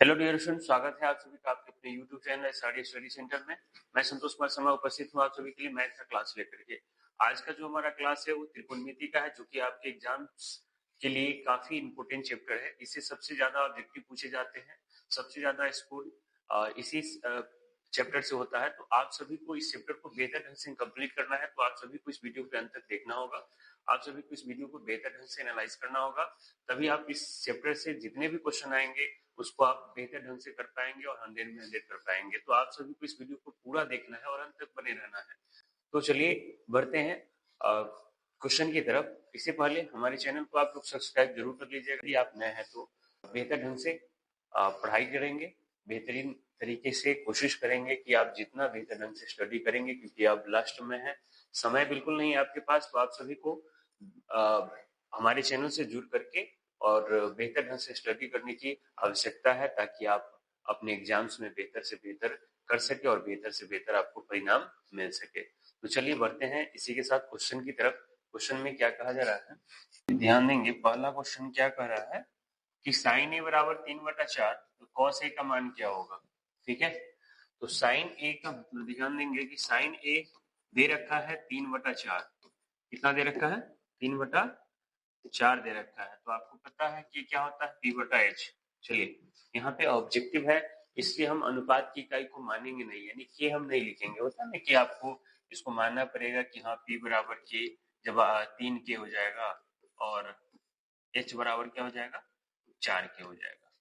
Hello dear student, स्वागत है आप सभी का आपके अपने यूट्यूब चैनल स्टडी सेंटर में। मैं संतोष कुमार शर्मा उपस्थित हूँ आप सभी के लिए मैथ का क्लास लेकर के। आज का जो हमारा क्लास है वो त्रिकोणमिति का है, जो कि आपके एग्जाम्स के लिए काफी इंपोर्टेंट चैप्टर है। इससे सबसे ज्यादा ऑब्जेक्टिव पूछे जाते हैं, सबसे ज्यादा स्कोर इसी चैप्टर से होता है। तो आप सभी को इस चैप्टर को बेहतर ढंग से कंप्लीट करना है, तो आप सभी को इस वीडियो के अंत तक देखना होगा। आप सभी को इस वीडियो को बेहतर ढंग से एनालाइज करना होगा, तभी आप इस चैप्टर से जितने भी क्वेश्चन आएंगे उसको आप बेहतर ढंग से कर पाएंगे और 100 में 100 कर पाएंगे। तो आप सभी को इस वीडियो को पूरा देखना है और अंत तक बने रहना है। तो चलिए बढ़ते हैं क्वेश्चन की तरफ। इससे पहले हमारे चैनल को आप लोग सब्सक्राइब जरूर कर लीजिएगा। यदि आप नए हैं तो बेहतर ढंग से पढ़ाई करेंगे, बेहतरीन तरीके से कोशिश करेंगे कि आप जितना बेहतर ढंग से स्टडी करेंगे, क्योंकि आप लास्ट में है, समय बिल्कुल नहीं है आपके पास। तो आप सभी को हमारे चैनल से जुड़ करके और बेहतर ढंग से स्टडी करने की आवश्यकता है, ताकि आप अपने एग्जाम्स में बेहतर से बेहतर कर सके और बेहतर से बेहतर आपको परिणाम मिल सके। तो चलिए बढ़ते हैं इसी के साथ क्वेश्चन की तरफ। क्वेश्चन में क्या कहा जा रहा है, ध्यान देंगे। पहला क्वेश्चन क्या कह रहा है कि साइन ए बराबर 3/4, तो कॉस ए का मान क्या होगा। ठीक है, तो साइन ए का ध्यान देंगे कि साइन ए दे रखा है 3/4। कितना दे रखा है, 3/4 दे रखा है। तो आपको पता है कि क्या होता है, P/H। चलिए यहाँ पे ऑब्जेक्टिव है, इसलिए हम अनुपात की इकाई को मानेंगे नहीं, यानी कि हम नहीं लिखेंगे। होता है ना कि आपको इसको मानना पड़ेगा कि हाँ P बराबर के, जब 3 के हो जाएगा और H बराबर क्या हो जाएगा, 4 के हो जाएगा।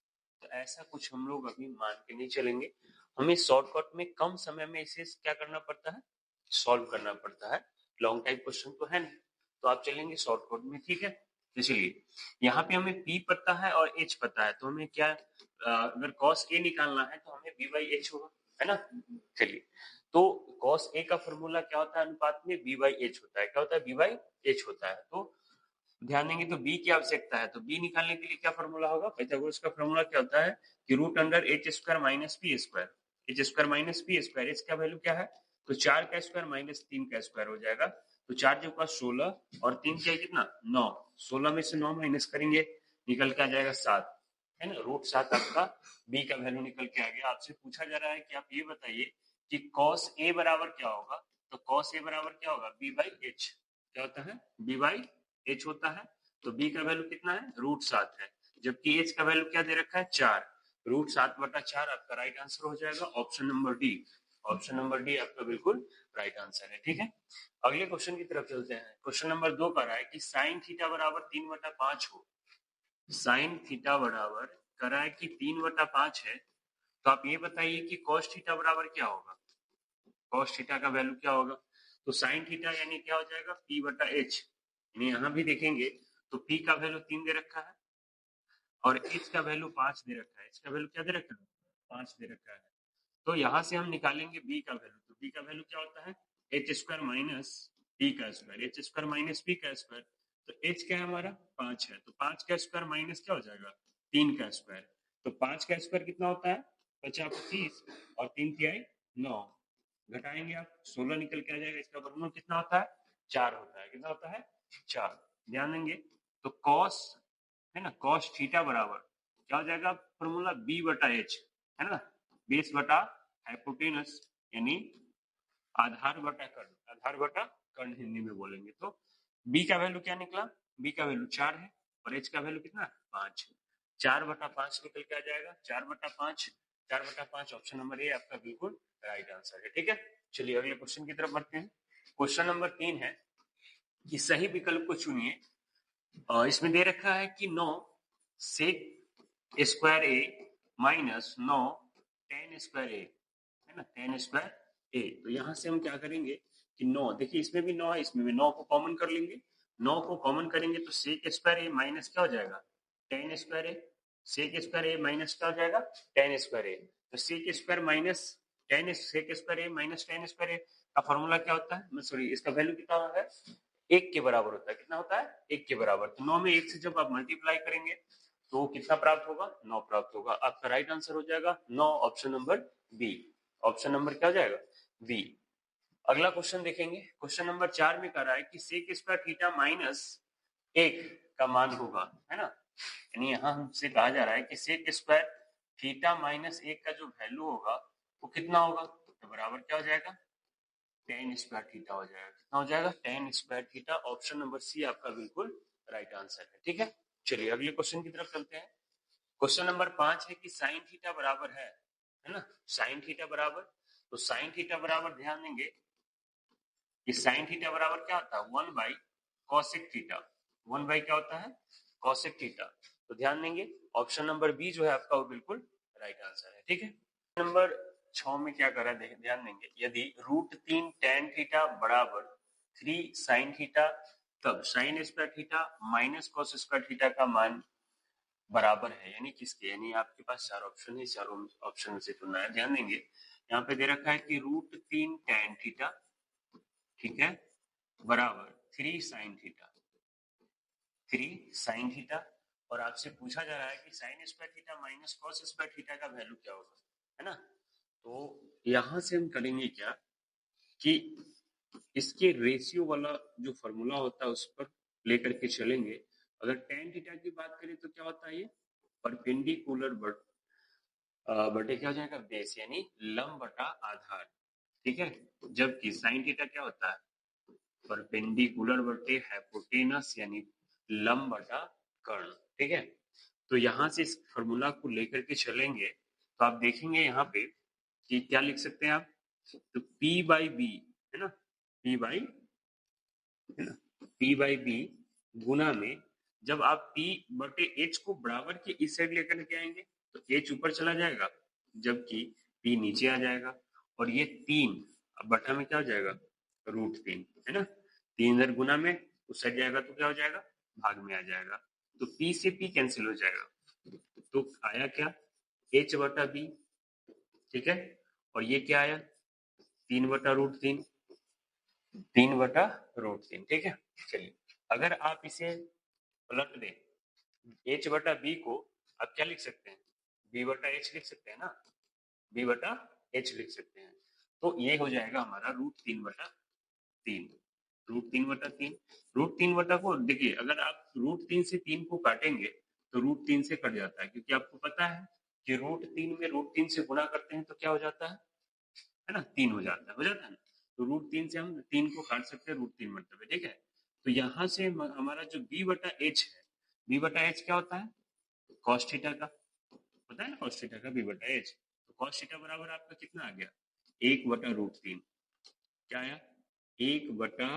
तो ऐसा कुछ हम लोग अभी मान के नहीं चलेंगे। हमें शॉर्टकट में कम समय में इसे क्या करना पड़ता है, सॉल्व करना पड़ता है। लॉन्ग टाइप क्वेश्चन तो है नहीं, तो आप चलेंगे शॉर्टकट में। ठीक है, इसलिए यहाँ पे हमें P पता है और H पता है, तो हमें क्या, अगर cos A निकालना है तो हमें B/H होगा, है ना। चलिए, तो cos A का फॉर्मूला क्या होता है, अनुपात में B/H होता है। क्या होता है, B/H होता है। तो ध्यान देंगे, तो b की आवश्यकता है, तो b निकालने के लिए क्या फॉर्मूला होगा, पाइथागोरस का फॉर्मूला क्या होता है कि √h² - p²। h² - p², h का वैल्यू क्या है, तो 4 का स्क्वायर माइनस 3 का स्क्वायर हो जाएगा। तो 4 के पास 16 और 3 क्या है, कितना, 9। 16 में से 9 माइनस करेंगे, निकल के आ जाएगा 7, है ना। √7 आपका b का वैल्यू निकल के आ गया। आपसे पूछा जा रहा है कि आप ये बताइए कि cos a बराबर क्या होगा। तो cos a बराबर क्या होगा, B/H। क्या होता है, B/H होता है। तो b का वैल्यू कितना है, √7 है, जबकि h का वैल्यू क्या दे रखा है, 4। √7/4 आपका राइट आंसर हो जाएगा, option number D. Option number D आपका बिल्कुल राइट आंसर है। ठीक है, अगले क्वेश्चन की तरफ चलते हैं। क्वेश्चन नंबर 2 कर रहा है कि साइन थीटा बराबर 3/5 हो। साइन थीटा बराबर कर रहा है कि 3/5 है, तो आप ये बताइए कि cos थीटा बराबर क्या होगा। cos थीटा का वैल्यू क्या होगा, तो साइन थीटा यानी क्या हो जाएगा, P/H। यानी यहाँ भी देखेंगे तो P का वैल्यू 3 दे रखा है और H का वैल्यू 5 दे रखा है। H का वैल्यू क्या दे रखा है, 5 दे रखा है। तो यहाँ से हम निकालेंगे B का वैल्यू। तो B का वैल्यू क्या होता है, h² माइनस p का स्क्वायर, h² - p का स्क्वायर। तो h क्या है हमारा, 5 है, तो 5 का स्क्वायर माइनस क्या हो जाएगा, 3 का स्क्वायर। तो 5 का स्क्वायर कितना होता है, 50 25 और 3 तिहाई 9। घटाएंगे आप, 16 निकल के आ जाएगा। इसका वर्गमूल कितना होता है, 4 होता है। कितना होता है, 4। ध्यान देंगे, तो cos, है ना, cos थीटा बराबर क्या हो जाएगा, फॉर्मूला B/H, है ना। बेस बटा हाइपोटेनस, यानी आधार बटा कर्ण, आधार बटा कर्ण हिंदी में बोलेंगे। तो b का वैल्यू क्या निकला, b का वैल्यू 4 है और h का वैल्यू कितना, 5। 4/5 निकल के आ जाएगा, 4/5। 4/5 ऑप्शन नंबर ए आपका बिल्कुल राइट आंसर है। ठीक है, चलिए अगले क्वेश्चन की तरफ बढ़ते हैं। क्वेश्चन नंबर 3 है कि सही विकल्प को चुनिए। इसमें दे रखा है कि 9 sec² a minus 9 tan² a, है ना, tan² a। तो यहाँ से हम क्या करेंगे कि 9, देखिए इसमें भी 9 है, इसमें भी 9 को कॉमन कर लेंगे। 9 को कॉमन करेंगे तो sec² a माइनस क्या हो जाएगा, tan² a। sec² a minus क्या हो जाएगा, tan² a। तो sec² minus sec² a minus tan² a का फॉर्मूला क्या होता है, सॉरी, इसका वैल्यू कितना होता है, 1 के बराबर होता है। कितना होता है, 1 के बराबर। तो 9 में 1 से जब आप मल्टीप्लाई करेंगे तो कितना प्राप्त होगा, 9 प्राप्त होगा। आपका राइट आंसर हो जाएगा 9, option number B. Option number क्या हो जाएगा, बी। अगला क्वेश्चन देखेंगे। क्वेश्चन नंबर 4 में कह रहा है कि sec² थीटा माइनस 1 का मान होगा, है ना। यानी यहाँ हमसे कहा जा रहा है कि sec² थीटा माइनस 1 का जो वैल्यू होगा वो कितना होगा, तो बराबर क्या हो जाएगा, tan स्क्वायर थीटा हो जाएगा। कितना हो जाएगा, tan square theta. Option number C आपका बिल्कुल राइट आंसर है। ठीक है, चलिए अगले क्वेश्चन की तरफ चलते हैं। क्वेश्चन नंबर 5 है कि साइन थीटा बराबर है ना, साइन थीटा बराबर, तो साइन थीटा बराबर ध्यान देंगे कि साइन थीटा बराबर क्या होता है, 1 बाई कॉसेक थीटा। 1 बाई क्या होता है, कॉसेक थीटा। तो ध्यान देंगे ऑप्शन नंबर बी जो है आपका वो बिल्कुल राइट आंसर है। ठीक है, नंबर 6 में क्या करा है, ध्यान देंगे, यदि √3 tan थीटा बराबर 3 साइन थीटा, तब sign square theta minus cos square theta का मान बराबर है, यानी किसके, यानी आपके पास 4 ऑप्शन है, चारों ऑप्शन में से चुनना है। ध्यान देंगे यहाँ पे दे रखा है कि √3 tan थीटा, ठीक है, बराबर 3 साइन थीटा, 3 साइन थीटा, और आपसे पूछा जा रहा है कि sign square theta minus cos square theta का वैल्यू क्या होगा, है ना। तो यहां से हम करेंगे क्या कि इसके रेशियो वाला जो फॉर्मूला होता है उस पर लेकर के चलेंगे। अगर tan थीटा की बात करें तो क्या होता है, ये परपेंडिकुलर बटे क्या हो जाएगा, बेस, यानी लंब बटा आधार। ठीक है, जबकि साइन थीटा क्या होता है, परपेंडिकुलर बटे हाइपोटेनस, यानी लंब बटा कर्ण। ठीक है, तो यहां से इस फॉर्मूला को लेकर के चलेंगे तो आप देखेंगे यहाँ पे कि क्या लिख सकते हैं आप, तो P बाई बी, है ना, P बाई, है ना, P बाई बी गुना में, जब आप P बटे H को बराबर के इस साइड लेकर के आएंगे तो H ऊपर चला जाएगा, जबकि P नीचे आ जाएगा, और ये 3 अब बटा में क्या हो जाएगा, √3, है ना, 3 इधर गुना में उस साइड जाएगा तो क्या हो जाएगा, भाग में आ जाएगा, तो P से P कैंसिल हो जाएगा, तो आया क्या, H बटा B। ठीक है, और ये क्या आया, 3 बटा √3, 3 बटा √3। ठीक है, चलिए अगर आप इसे पलट दें, H बटा B को आप क्या लिख सकते हैं, B बटा H लिख सकते हैं ना, B बटा H लिख सकते हैं। तो ये हो जाएगा हमारा √3 बटा 3, √3 बटा 3, √3 बटा को देखिए, अगर आप √3 से 3 को काटेंगे तो √3 से कट जाता है, क्योंकि आपको पता है कि √3 में √3 से गुणा करते हैं तो क्या हो जाता है ना, 3 हो जाता है ना, तो √3 से हम 3 को काट सकते हैं √3 मतलब है। ठीक है, तो यहाँ से हमारा जो B बटा H है, B बटा H क्या होता है, कॉस थीटा का, पता है ना, कॉस थीटा का B बटा H, तो कॉस थीटा बराबर आपका कितना आ गया, 1 बटा √3, क्या आया, 1 बटा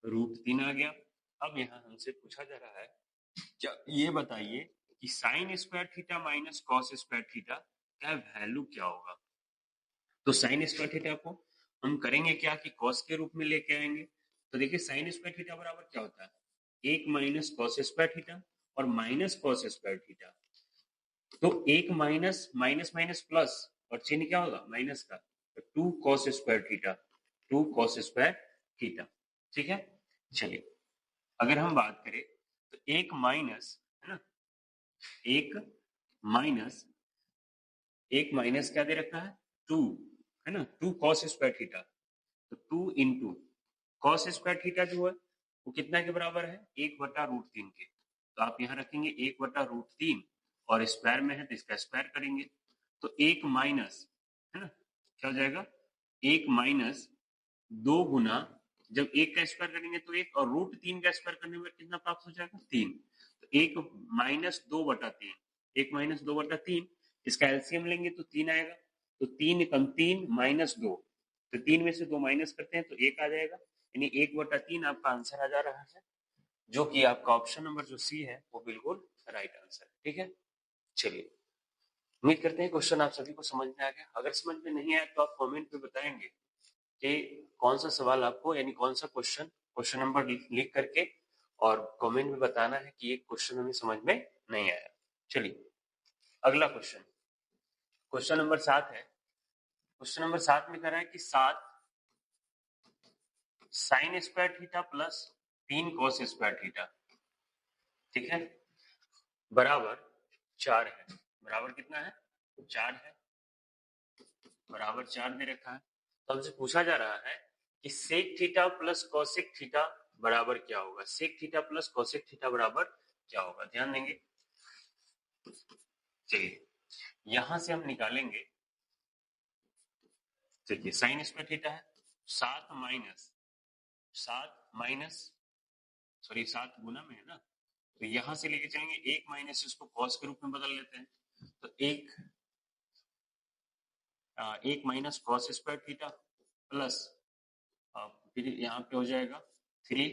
√3 आ गया। अब यहाँ हमसे पूछा जा रहा है, क्या ये बताइए कि sign square theta minus cos square theta का वैल्यू क्या होगा। तो साइन स्क्वायर थीटा को हम करेंगे क्या कि कॉस के रूप में लेके आएंगे। तो देखिए साइन स्क्वायर थीटा बराबर क्या होता है, 1 माइनस कॉस स्क्वायर थीटा, और माइनस कॉस स्क्वायर थीटा, तो 1 माइनस माइनस माइनस प्लस, और चिन्ह क्या होगा, माइनस का, तो 2 cos square theta, 2 cos square theta. ठीक है, चलिए अगर हम बात करें तो 1 माइनस, है ना, 1 माइनस, 1 माइनस क्या दे रखा है, 2, है ना, 2 कॉस स्क्वायर थीटा, तो 2 इंटू कॉस स्क्वायर थीटा जो है वो कितना के बराबर है, 1 बटा √3 के, तो आप यहाँ रखेंगे 1 बटा √3, और स्क्वायर में है तो इसका स्क्वायर करेंगे, तो 1 माइनस, है ना, क्या हो जाएगा, 1 माइनस 2 गुना, जब 1 का स्क्वायर करेंगे तो 1, और √3 का स्क्वायर करने में कितना प्राप्त हो जाएगा, 3, तो 1 माइनस 2 बटा 3, 1 माइनस 2 बटा 3, इसका एलसीएम लेंगे तो 3 आएगा, तो 3 कम 3 माइनस 2, तो 3 में से 2 माइनस करते हैं तो 1 आ जाएगा, यानी 1 बटा 3 आपका आंसर आ जा रहा है, जो कि आपका ऑप्शन नंबर जो सी है वो बिल्कुल राइट आंसर है। ठीक है, चलिए उम्मीद करते हैं क्वेश्चन आप सभी को समझ में आ गया। अगर समझ में नहीं आया तो आप कमेंट पे बताएंगे कि कौन सा सवाल आपको, यानी कौन सा क्वेश्चन, क्वेश्चन नंबर लिख करके, और कमेंट में बताना है कि ये क्वेश्चन हमें समझ में नहीं आया। चलिए अगला क्वेश्चन, क्वेश्चन नंबर 7 है। क्वेश्चन नंबर 7 में कह रहा है कि 7 sign square theta plus 3 cos square theta, ठीक है, बराबर 4 है। बराबर कितना है, 4 है, बराबर 4 दे रखा है। तो हमसे पूछा जा रहा है कि sec theta plus cosec theta बराबर क्या होगा, sec theta plus cosec theta बराबर क्या होगा, ध्यान देंगे। चलिए यहां से हम निकालेंगे, देखिए साइन स्क्वायर थीटा है 7 गुना में है ना, तो यहां से लेके चलेंगे 1 माइनस इसको कॉस के रूप में बदल लेते हैं, तो 1 minus cos square theta plus फिर यहाँ पे हो जाएगा 3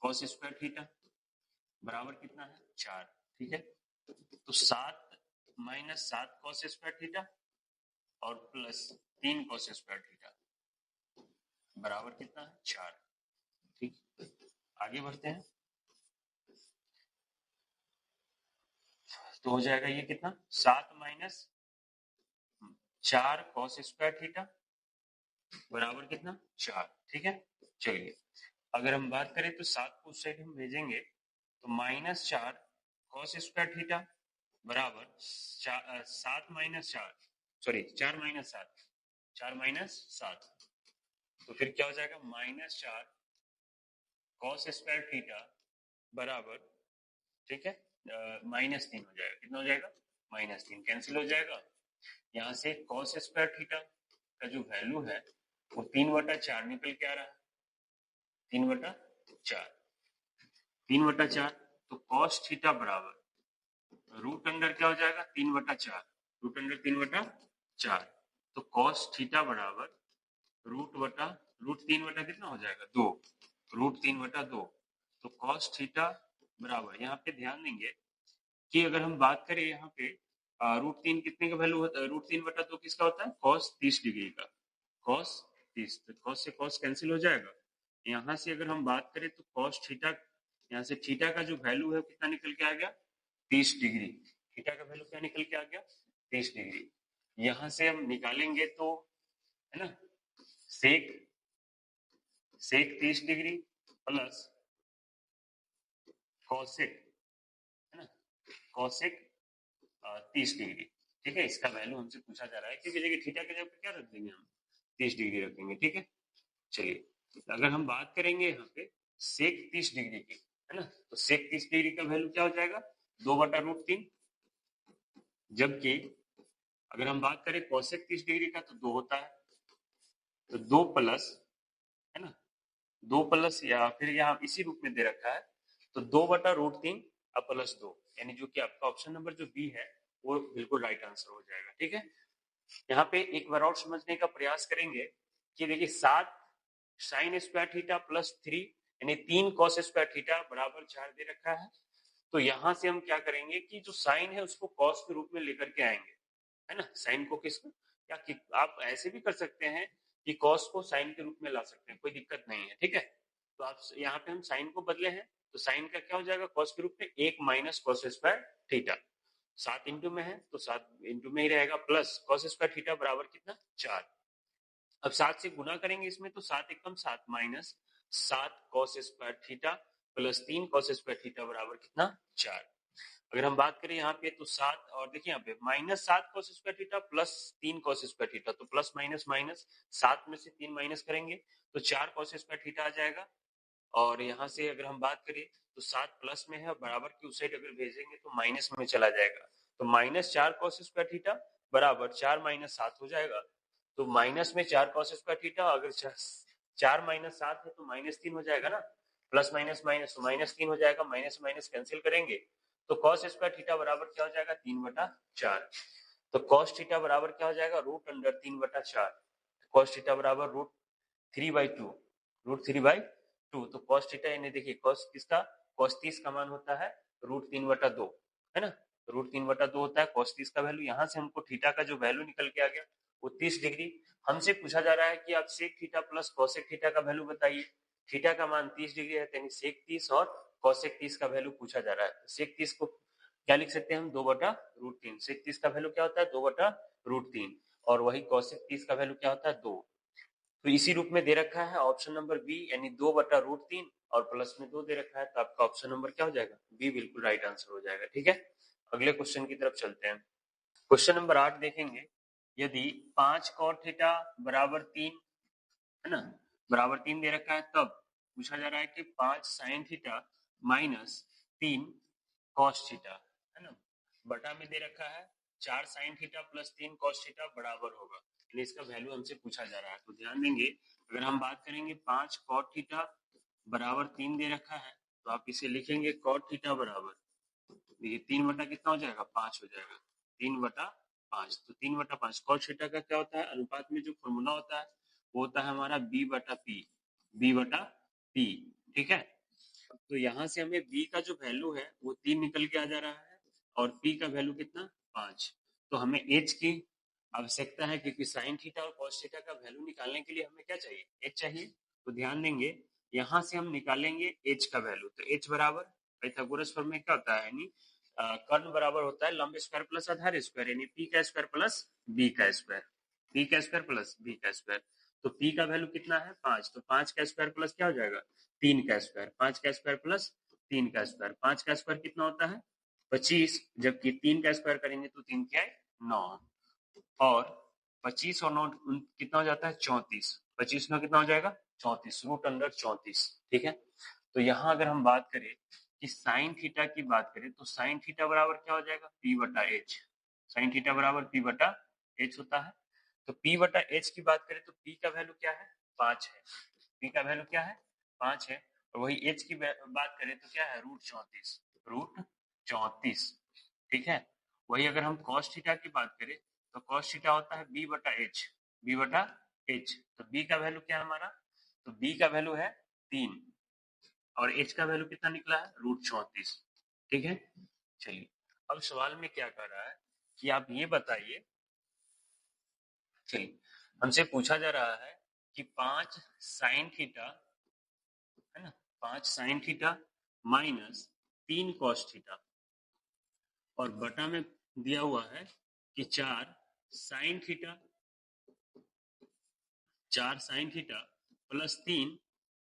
कॉस स्क्वायर थीटा बराबर कितना है 4। ठीक है, तो 7 माइनस 7 कॉस स्क्वायर थीटा और प्लस 3 कॉस स्क्वायर थीटा बराबर कितना है 4। ठीक, आगे बढ़ते हैं, तो हो जाएगा ये कितना 7 माइनस 4 कॉस स्क्वायर थीटा बराबर कितना 4। ठीक है, चलिए अगर हम बात करें तो 7 को उस साइड हम भेजेंगे तो -4 कॉस स्क्वायर थीटा बराबर 7 माइनस 4, सॉरी 4 माइनस 7, 4 माइनस 7, तो फिर क्या हो जाएगा -4 कॉस स्क्वायर थीटा बराबर, ठीक है, -3 हो जाएगा। कितना हो जाएगा -3, कैंसिल हो जाएगा। यहाँ से कॉस स्क्वायर थीटा का जो वैल्यू है वो 3/4 निकल के आ रहा है, 3/4, 3/4, तो कॉस थीटा बराबर रूट अंडर क्या हो जाएगा 3/4, रूट अंडर 3/4, तो कॉस थीटा बराबर रूट 3 बटा कितना हो जाएगा 2, रूट 3/2, तो कॉस थीटा बराबर, यहाँ पे ध्यान देंगे कि अगर हम बात करें यहाँ पे रूट 3 कितने का वैल्यू होता है, रूट 3/2 किसका होता है कॉस 30 डिग्री का, कॉस 30, तो कॉस से कॉस कैंसिल हो जाएगा। यहाँ से अगर हम बात करें तो कॉस थीटा, यहाँ से थीटा का जो वैल्यू है कितना निकल के आ गया 30 डिग्री, थीटा का वैल्यू क्या निकल के आ गया 30 डिग्री। यहाँ से हम निकालेंगे तो है ना सेक 30 डिग्री प्लस कॉसेक, है ना कॉसेक 30 डिग्री। ठीक है, इसका वैल्यू हमसे पूछा जा रहा है क्योंकि देखिए थीटा के जगह पे क्या रख देंगे हम 30 डिग्री रखेंगे। ठीक है, चलिए अगर हम बात करेंगे यहाँ पे सेक 30 डिग्री की, है ना, तो सेक 30 डिग्री का वैल्यू क्या हो जाएगा 2/√3, जबकि अगर हम बात करें कॉसेक 30 डिग्री का तो 2 होता है, तो 2 प्लस, है ना 2 प्लस, या फिर यहाँ इसी रूप में दे रखा है तो 2/√3 अब +2, यानी जो कि आपका ऑप्शन नंबर जो बी है वो बिल्कुल राइट आंसर हो जाएगा। ठीक है, यहाँ पे एक बार और समझने का प्रयास करेंगे कि देखिए 7 साइन स्क्वायर थीटा प्लस 3 यानी 3 कॉस स्क्वायर थीटा बराबर 4 दे रखा है, तो यहाँ से हम क्या करेंगे कि जो साइन है उसको कॉस के रूप में लेकर के आएंगे, है ना, साइन को किसको, या कि आप ऐसे भी कर सकते हैं कि कॉस को साइन के रूप में ला सकते हैं, कोई दिक्कत नहीं है। ठीक है, तो आप यहाँ पे हम साइन को बदले हैं तो साइन का क्या हो जाएगा कॉस के रूप में 1 minus cos square theta, 7 into में है तो 7 इंटू में ही रहेगा, प्लस कॉस स्क्वायर थीटा बराबर कितना 4। अब 7 से गुना करेंगे इसमें तो 7 एकम 7 minus 7 cos square theta plus 3 cos square theta बराबर कितना 4। अगर हम बात करें यहाँ पे तो 7 और देखिए यहाँ पे -7 cos square theta plus 3 cos square theta, तो प्लस माइनस माइनस 7 में से 3 माइनस करेंगे तो 4 कॉस स्क्वायर थीटा आ जाएगा। और यहाँ से अगर हम बात करें तो 7 प्लस में है, बराबर की उस साइड अगर भेजेंगे तो माइनस में चला जाएगा, तो -4 कॉस स्क्वायर थीटा बराबर 4 माइनस 7 हो जाएगा, तो माइनस में 4 कॉस स्क्वायर थीटा, अगर 4 माइनस 7 है तो -3 हो जाएगा ना, प्लस माइनस माइनस तो -3 हो जाएगा, माइनस माइनस कैंसिल करेंगे तो कॉस स्क्वायर थीटा बराबर क्या हो जाएगा 3/4, तो कॉस थीटा बराबर क्या हो जाएगा रूट अंडर 3/4, कॉस थीटा बराबर रूट 3/2, रूट 3/2, तो कॉस थीटा यानी देखिए कॉस किसका, कॉस 30 का मान होता है रूट 3/2, है ना, रूट 3/2 होता है कॉस 30 का वैल्यू। यहाँ से हमको थीटा का जो वैल्यू निकल के आ गया वो 30 डिग्री। हमसे पूछा जा रहा है कि आप sec theta plus cosec theta का वैल्यू बताइए, थीटा का मान 30 डिग्री है यानी सेक 30 और कॉसेक 30 का वैल्यू पूछा जा रहा है। सेक 30 को क्या लिख सकते हैं हम 2/√3, सेक 30 का वैल्यू क्या होता है 2/√3, और वही कॉसेक 30 का वैल्यू क्या होता है 2, तो इसी रूप में दे रखा है ऑप्शन नंबर बी यानी 2/√3 और प्लस में 2 दे रखा है, तो आपका ऑप्शन नंबर क्या हो जाएगा बी बिल्कुल राइट आंसर हो जाएगा। ठीक है, अगले क्वेश्चन की तरफ चलते हैं। क्वेश्चन नंबर 8 देखेंगे, यदि 5 cot थीटा बराबर 3, है ना, बराबर 3 दे रखा है, तब पूछा जा रहा है कि 5 sine theta minus 3 cos theta, है ना, बटा में दे रखा है 4 sine theta plus 3 cos theta बराबर होगा, यानी इसका वैल्यू हमसे पूछा जा रहा है। तो ध्यान देंगे, अगर हम बात करेंगे 5 कॉट थीटा बराबर 3 दे रखा है, तो आप इसे लिखेंगे कॉट थीटा बराबर, देखिए 3 बटा कितना हो जाएगा, 5 हो जाएगा, 3 बटा 5। तो 3 बटा 5 कॉस थीटा का क्या होता है, अनुपात में जो फॉर्मूला होता है वो होता है हमारा बी बटा पी, बी बटा पी, ठीक है। तो यहाँ से हमें b का जो वैल्यू है वो 3 निकल के आ जा रहा है और p का वैल्यू कितना, 5। तो हमें h की आवश्यकता है, क्योंकि साइन थीटा और कॉस थीटा का वैल्यू निकालने के लिए हमें क्या चाहिए, h चाहिए। तो ध्यान देंगे, यहाँ से हम निकालेंगे h का वैल्यू, तो h बराबर पाइथागोरस फॉर्म में क्या होता है, यानी कर्ण बराबर होता है लंब स्क्वायर प्लस आधार स्क्वायर, यानी p का स्क्वायर प्लस b का स्क्वायर, p का स्क्वायर प्लस b का स्क्वायर। तो p का वैल्यू कितना है, 5, तो 5 का स्क्वायर प्लस क्या हो जाएगा, 3 का स्क्वायर, 5 का स्क्वायर प्लस 3 का स्क्वायर, 5 का स्क्वायर कितना होता है, 25, जबकि 3 का स्क्वायर करेंगे तो 3 क्या है, 9, और 25 और 9 कितना हो जाता है, 34, 25 9 कितना हो जाएगा, 34, रूट अंडर 34, ठीक है। तो यहाँ अगर हम बात करें कि साइन थीटा की बात करें, तो साइन थीटा बराबर क्या हो जाएगा, पी बटा एच, साइन थीटा बराबर पी बटा एच होता है। तो पी बटा एच की बात करें तो पी का वैल्यू क्या है, 5 है, पी का वैल्यू क्या है, 5 है। और वही एच की बात करें तो क्या है, रूट 34, रूट 34, ठीक है। वही अगर हम कॉस थीटा की बात करें तो कॉस थीटा होता है बी बटा एच, बी बटा एच। तो बी का वैल्यू क्या है हमारा, तो बी का वैल्यू है 3 और एच का वैल्यू कितना निकला है, रूट 34, ठीक है। चलिए, अब सवाल में क्या कर रहा है कि आप ये बताइए, चलिए हमसे पूछा जा रहा है कि 5 साइन थीटा, है ना, 5 sine theta minus 3 cos theta, और बटा में दिया हुआ है कि 4 sine theta, 4 sine theta plus 3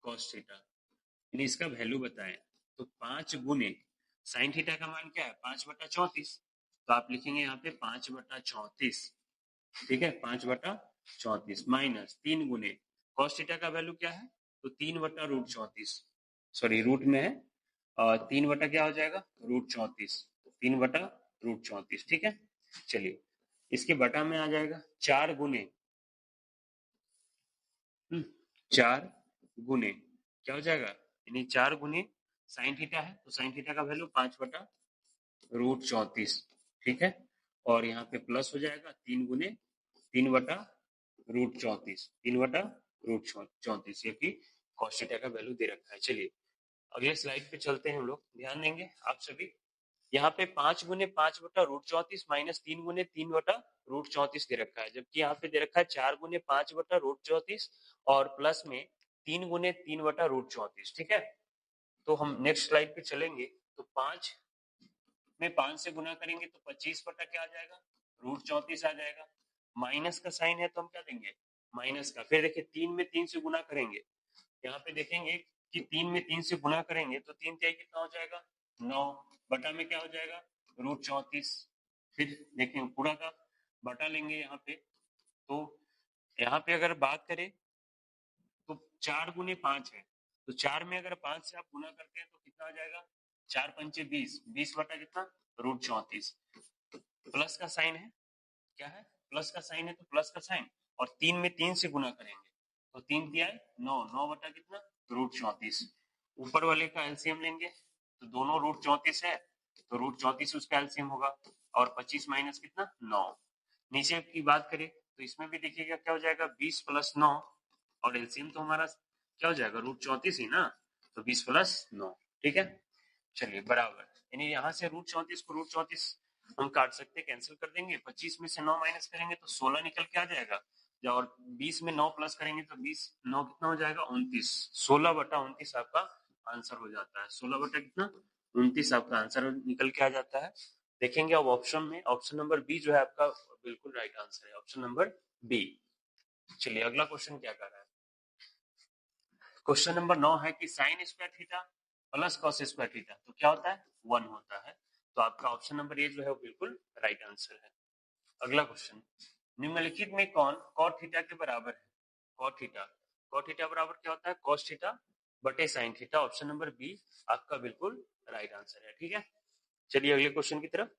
cos theta, यानी इसका वैल्यू बताएं। तो 5 गुने साइन थीटा का मान क्या है, 5/34, तो आप लिखेंगे यहाँ पे 5/34, ठीक है, 5/34 माइनस 3 गुने कॉस थीटा का वैल्यू क्या है, तो 3/√34, सॉरी रूट में है, और 3 क्या हो जाएगा, √34, 3/√34, ठीक है। चलिए, इसके बटा में आ जाएगा 4 गुने 4 गुने क्या हो जाएगा, यानी 4 गुने साइन थीटा है, तो साइन थीटा का वैल्यू 5/√34, ठीक है। और यहाँ पे प्लस हो जाएगा 3 गुने 3/√34, 3/√34, ये भी कॉस थीटा का वैल्यू दे रखा है। चलिए अगले स्लाइड पे चलते हैं हम लोग, ध्यान देंगे आप सभी। यहाँ पे 5 गुने 5/√34 माइनस 3 गुने 3/√34 दे रखा है, जबकि यहाँ पे दे रखा है 4 गुने 5/√34 और प्लस में 3 गुने 3/√34, ठीक है। तो हम नेक्स्ट स्लाइड पे चलेंगे, तो 5 में 5 से गुना करेंगे तो 25 बटा क्या आ जाएगा, √34 आ जाएगा। माइनस का साइन है तो हम क्या देंगे, माइनस का। फिर देखिए 3 में 3 से गुना करेंगे, यहाँ पे देखेंगे कि 3 में 3 से गुना करेंगे तो 3 तिहाई कितना हो जाएगा, 9, बटा में क्या हो जाएगा, √34। फिर देखें पूरा का बटा लेंगे यहाँ पे, तो यहाँ पे अगर बात करें तो 4 गुने 5 है, तो 4 में अगर 5 से आप गुना करते हैं तो कितना आ जाएगा, 4 पंचे 20, 20 बटा कितना, √34। प्लस का साइन है, क्या है, प्लस का साइन है, तो प्लस का साइन, और 3 में 3 से गुना करेंगे तो 3 तिहाई 9, 9 बटा कितना, √34। ऊपर वाले का एलसीएम लेंगे तो दोनों √34 है, तो √34 उसका एलसीएम होगा, और 25 माइनस कितना, 9। नीचे की बात करें तो इसमें भी देखिएगा क्या हो जाएगा, 20 प्लस 9, और एलसीएम तो हमारा क्या हो जाएगा, √34 ही ना, तो 20 प्लस 9, ठीक है। चलिए बराबर, यानी यहाँ से √34 को √34 हम काट सकते हैं, कैंसिल कर देंगे, 25 में से 9 माइनस करेंगे तो 16 निकल के आ जाएगा, और 20 में 9 प्लस करेंगे तो 20 9 कितना हो जाएगा, 29, 16/29 आपका आंसर हो जाता है, 16 बटा कितना, 29 आपका आंसर निकल के आ जाता है। देखेंगे अब ऑप्शन में, ऑप्शन नंबर बी जो है आपका बिल्कुल राइट आंसर है, ऑप्शन नंबर बी। चलिए अगला क्वेश्चन क्या कर रहा है, क्वेश्चन नंबर 9 है कि sign square theta plus cos square theta तो क्या होता है, 1 होता है। तो आपका ऑप्शन नंबर ए जो है वो बिल्कुल राइट आंसर है। अगला क्वेश्चन, निम्नलिखित में कौन कॉट थीटा के बराबर है, कॉट थीटा, कॉट थीटा बराबर क्या होता है, कॉस थीटा बटे sine theta, option number B आपका बिल्कुल राइट आंसर है, ठीक है। चलिए अगले क्वेश्चन की तरफ,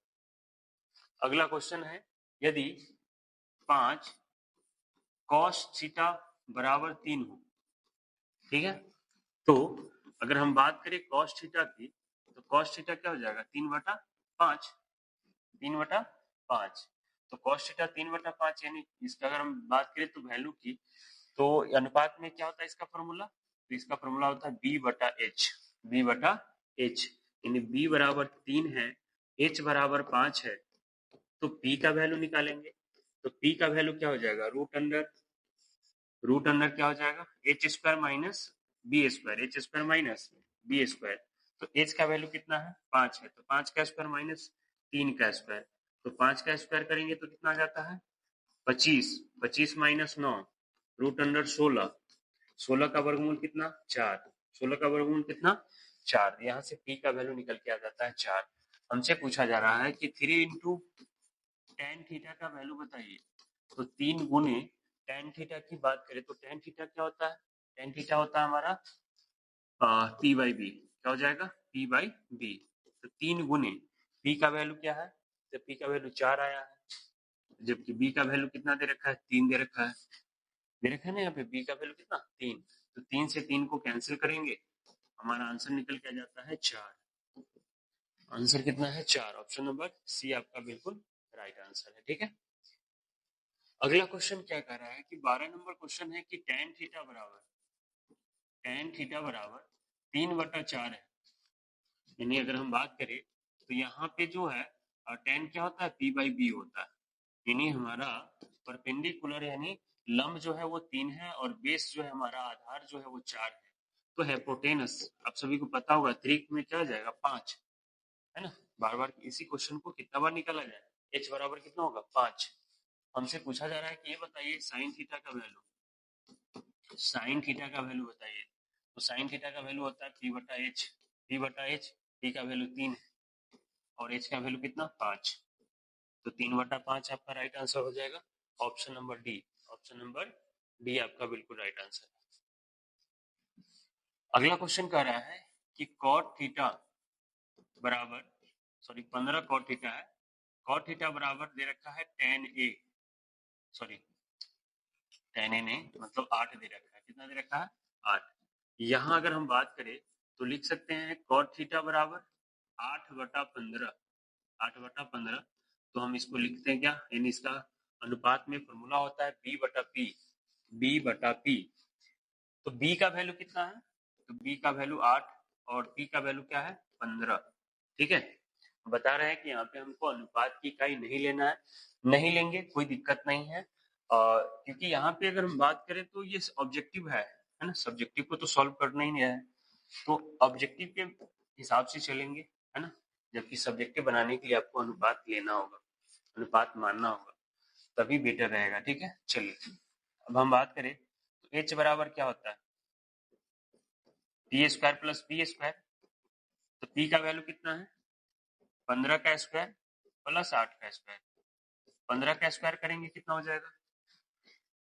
अगला क्वेश्चन है, यदि 5 cos थीटा बराबर 3 हो, ठीक है, तो अगर हम बात करें cos थीटा की, तो cos थीटा क्या हो जाएगा 3/5, 3/5। तो cos थीटा 3/5, यानी इसका अगर हम बात करें तो वैल्यू की, तो अनुपात में क्या होता है इसका फॉर्मूला, तो इसका फॉर्मूला होता है b/h, b/h, यानी b बराबर 3 है, h बराबर 5 है, तो p का वैल्यू निकालेंगे, तो p का वैल्यू क्या हो जाएगा, रूट अंडर क्या हो जाएगा H square minus B square, H square minus B square. तो एच का वैल्यू कितना है 5 है, तो 5 का स्क्वायर माइनस 3 का स्क्वायर, तो 5 का स्क्वायर करेंगे तो कितना आ जाता है 25, 25 माइनस 9, रूट अंडर 16, 16 का वर्गमूल कितना 4, 16 का वर्गमूल कितना 4, यहाँ से पी का वैल्यू निकल के आ जाता है 4। हमसे पूछा जा रहा है कि 3 इंटू टेन थीटा का वैल्यू बताइए, तो 3 गुने टेन थीटा की बात करें तो टेन थीटा क्या होता है, टेन थीटा होता है हमारा पी बाई बी, क्या हो जाएगा पी बाई बी। तो 3 गुने पी का वैल्यू क्या है, तो पी का वैल्यू 4 आया है, जबकि बी का वैल्यू कितना दे रखा है 3 दे रखा है, दे रखा है ना यहाँ पे बी का वैल्यू कितना 3, तो 3 से 3 को कैंसिल करेंगे, हमारा आंसर निकल के आ जाता है 4। आंसर कितना है 4, ऑप्शन नंबर सी आपका बिल्कुल राइट आंसर है, ठीक है। अगला क्वेश्चन क्या कर रहा है कि 12 नंबर क्वेश्चन है कि tan थीटा बराबर 3/4 है, यानी अगर हम बात करें तो यहाँ पे जो है tan क्या होता है p बाई बी होता है, यानी हमारा परपेंडिकुलर यानी लंब जो है वो 3 है और बेस जो है हमारा आधार जो है वो 4 है, तो हाइपोटेनस आप सभी को पता होगा 3 में क्या हो जाएगा 5, है ना। बार बार इसी क्वेश्चन को कितना बार निकाला जाए, h बराबर कितना होगा 5। हमसे पूछा जा रहा है कि ये बताइए साइन थीटा का वैल्यू, साइन थीटा का वैल्यू बताइए, तो साइन थीटा का वैल्यू होता है p/h, p/h, p का वैल्यू 3 है और h का वैल्यू कितना 5, तो 3/5 आपका राइट आंसर हो जाएगा, option number D, option number D आपका बिल्कुल राइट आंसर है। अगला क्वेश्चन कह रहा है कि cot थीटा बराबर, सॉरी 15 cot थीटा है, cot थीटा बराबर दे रखा है tan a, sorry tan a ने मतलब 8 दे रखा है, कितना दे रखा है 8। यहाँ अगर हम बात करें तो लिख सकते हैं cot थीटा बराबर 8/15, 8/15, तो हम इसको लिखते हैं क्या, यानी इसका अनुपात में फॉर्मूला होता है b/p, b/p। तो b का वैल्यू कितना है, तो b का वैल्यू 8 और p का वैल्यू क्या है 15, ठीक है। बता रहे हैं कि यहाँ पे हमको अनुपात की इकाई नहीं लेना है, नहीं लेंगे कोई दिक्कत नहीं है, क्योंकि यहाँ पे अगर हम बात करें तो ये ऑब्जेक्टिव है ना, सब्जेक्टिव को तो सॉल्व करना ही नहीं है, तो ऑब्जेक्टिव के हिसाब से चलेंगे, है ना, जबकि सब्जेक्टिव बनाने के लिए आपको अनुपात लेना होगा, अनुपात मानना होगा, तभी बेटर रहेगा, ठीक है। चलिए अब हम बात करें तो h बराबर क्या होता है P square plus B square, तो p का वैल्यू कितना है 15 का स्क्वायर प्लस 8 का स्क्वायर, 15 का स्क्वायर करेंगे कितना हो जाएगा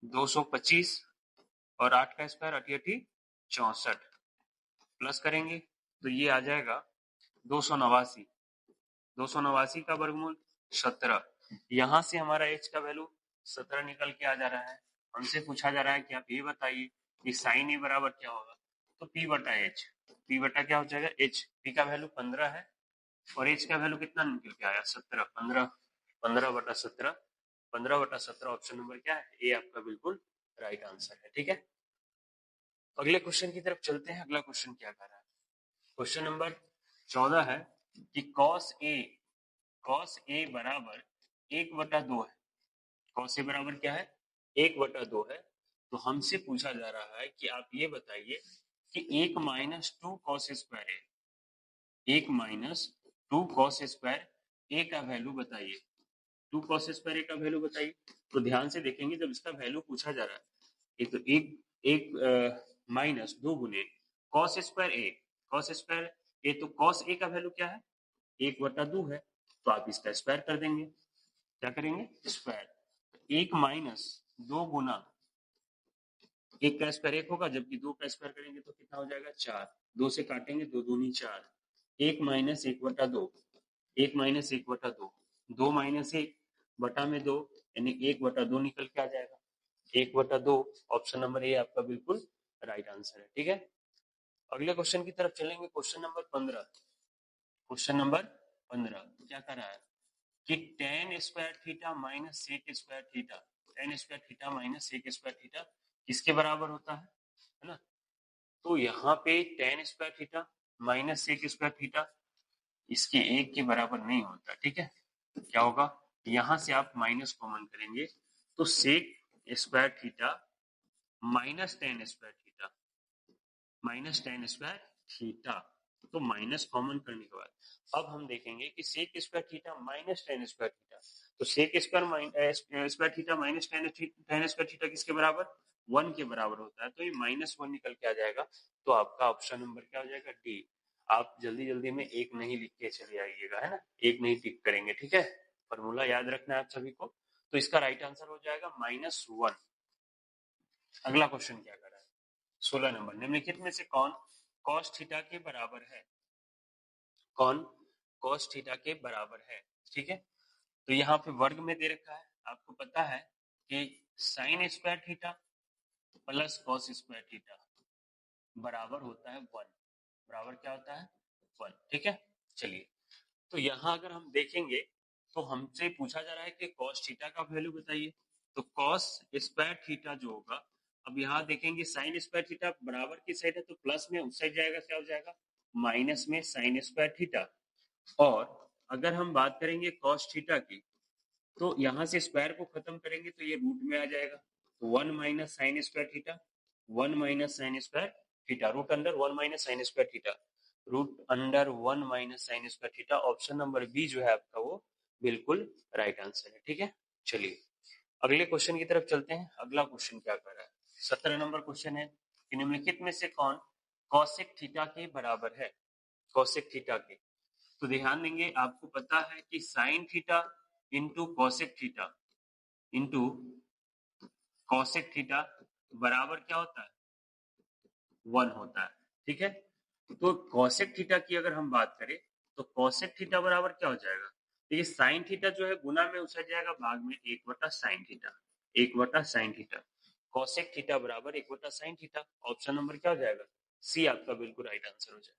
225 और 8 का स्क्वायर 88 64, प्लस करेंगे तो ये आ जाएगा 289, 289 का वर्गमूल 17, यहाँ से हमारा h का वैल्यू 17 निकल के आ जा रहा है। हमसे पूछा जा रहा है कि आप ये बताइए कि साइन ए बराबर क्या होगा, तो p/h, p क्या हो जाएगा h, p का वैल्यू 15 है और h का वैल्यू कितना निकल के आया 17, 15/17, 15/17 ऑप्शन नंबर क्या है ए आपका बिल्कुल राइट आंसर है, ठीक है। अगले क्वेश्चन की तरफ चलते हैं। अगला क्वेश्चन क्या कर रहा है, क्वेश्चन नंबर 14 है कि cos a बराबर 1/2 है, cos a बराबर क्या है 1/2 है, तो हमसे पूछा जा रहा है कि आप ये बताइए कि 1 माइनस 2 cos स्क्वायर है, 1 माइनस 2 cos स्क्वायर a का वैल्यू बताइए, 2 cos स्क्वायर a का वैल्यू बताइए। तो ध्यान से देखेंगे जब इसका वैल्यू पूछा जा रहा है, एक तो एक माइनस 2 गुने cos square a, cos square a, तो cos a का वैल्यू क्या है 1/2 है, तो आप इसका स्क्वायर कर देंगे, क्या करेंगे स्क्वायर, 1 माइनस 2 गुना 1 का स्क्वायर 1 होगा, जबकि 2 का स्क्वायर करेंगे तो कितना हो जाएगा 4, 2 से काटेंगे 2 दूनी 4, 1 माइनस 1/2, 1 माइनस 1/2, 2 माइनस 1 बटा में 2 यानी 1/2 निकल के आ जाएगा। 1/2 ऑप्शन नंबर ए आपका बिल्कुल राइट आंसर है। ठीक है, अगले क्वेश्चन की तरफ चलेंगे। Question number 15। क्वेश्चन नंबर 15 क्या कर रहा है कि tan square theta minus sec square theta, tan square theta minus sec square theta किसके बराबर होता है ना। तो यहाँ पे tan square theta minus sec square theta इसके एक के बराबर नहीं होता। ठीक है, क्या होगा, यहां से आप माइनस कॉमन करेंगे तो sec square theta minus tan square theta, minus tan square theta, तो माइनस कॉमन करने के बाद अब हम देखेंगे कि sec square theta minus tan square theta, तो sec square theta minus tan square theta किसके बराबर, 1 के बराबर होता है। तो ये -1 निकल के आ जाएगा। तो आपका ऑप्शन नंबर क्या हो जाएगा, डी। आप जल्दी जल्दी में एक नहीं लिख के चले आइएगा, है ना, एक नहीं टिक करेंगे। ठीक है, फॉर्मूला याद रखना है आप सभी को। तो इसका राइट आंसर हो जाएगा -1। अगला क्वेश्चन क्या कर रहा है, 16 नंबर, निम्नलिखित में से कौन cos थीटा के बराबर है, कौन cos थीटा के बराबर है। ठीक है, तो यहाँ पे वर्ग में दे रखा है, आपको पता है कि sign square theta plus cos square theta बराबर होता है 1, बराबर क्या होता है 1। ठीक है, चलिए, तो यहाँ अगर हम देखेंगे तो हमसे पूछा जा रहा है कि कॉस थीटा का वैल्यू बताइए। तो कॉस स्क्वायर थीटा जो होगा, अब यहाँ देखेंगे साइन स्क्वायर थीटा बराबर की साइड है तो प्लस में उस साइड जाएगा, क्या हो जाएगा माइनस में साइन स्क्वायर थीटा। और अगर हम बात करेंगे कॉस थीटा की, तो यहाँ से स्क्वायर को खत्म करेंगे तो ये रूट में आ जाएगा। तो 1 minus sine square theta, 1 minus sine square theta, root under 1 minus sine square theta, root under 1 minus sine square theta. Option number B जो है आपका वो बिल्कुल राइट आंसर है। ठीक है, चलिए अगले क्वेश्चन की तरफ चलते हैं। अगला क्वेश्चन क्या कर रहा है, 17 नंबर क्वेश्चन है कि निम्नलिखित में से कौन कॉसेक थीटा के बराबर है, कॉसेक थीटा के। तो ध्यान देंगे, आपको पता है कि sine theta into cosec theta into cosec theta बराबर क्या होता है 1 होता है। ठीक है, तो कॉसेक थीटा की अगर हम बात करें तो कॉसेक थीटा बराबर क्या हो जाएगा, देखिए साइन थीटा जो है गुना में उतर जाएगा भाग में 1/sin theta, 1/sin theta. Cosec theta बराबर 1/sin थीटा। ऑप्शन नंबर क्या हो जाएगा, सी आपका बिल्कुल राइट आंसर हो जाएगा।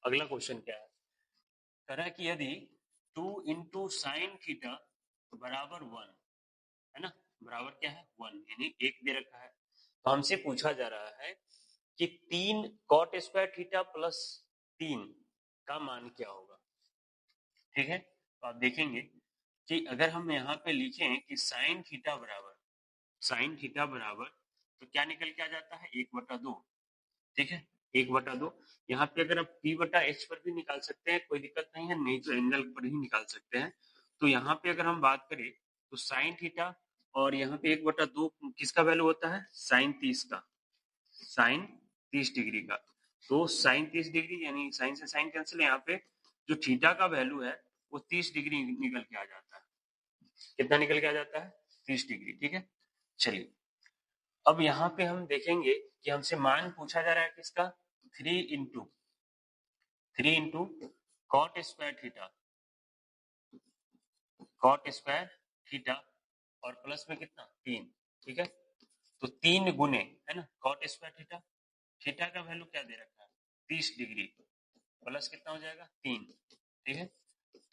अगला क्वेश्चन क्या है, कह रहा है कि यदि 2 इंटू साइन थीटा बराबर 1 है ना, बराबर क्या है 1 यानी 1 दे रखा है, तो हमसे पूछा जा रहा है कि 3 कॉट स्क्वायर थीटा प्लस 3 का मान क्या होगा। ठीक है, तो आप देखेंगे कि अगर हम यहाँ पे लिखें कि साइन थीटा बराबर तो क्या निकल के आ जाता है 1/2। ठीक है, 1/2। यहाँ पे अगर आप p/h पर भी निकाल सकते हैं, कोई दिक्कत नहीं है, नहीं तो एंगल पर ही निकाल सकते हैं। तो यहाँ पे अगर हम बात करें तो साइन थीटा और यहाँ पे 1/2 किसका वैल्यू होता है, साइन 30 का, साइन 30 डिग्री का। तो साइन 30 डिग्री यानी साइन से साइन कैंसिल, यहाँ पे जो थीटा का वैल्यू है वो 30 डिग्री निकल के आ जाता है। कितना निकल के आ जाता है 30 डिग्री। ठीक है, चलिए अब यहाँ पे हम देखेंगे कि हमसे मान पूछा जा रहा है किसका, 3 into cot square theta, cot square theta और प्लस में कितना 3। ठीक है, तो 3 गुने है ना कॉट स्क्वायर थीटा, थीटा का वैल्यू क्या दे रखा है 30 डिग्री, प्लस कितना हो जाएगा 3। ठीक है,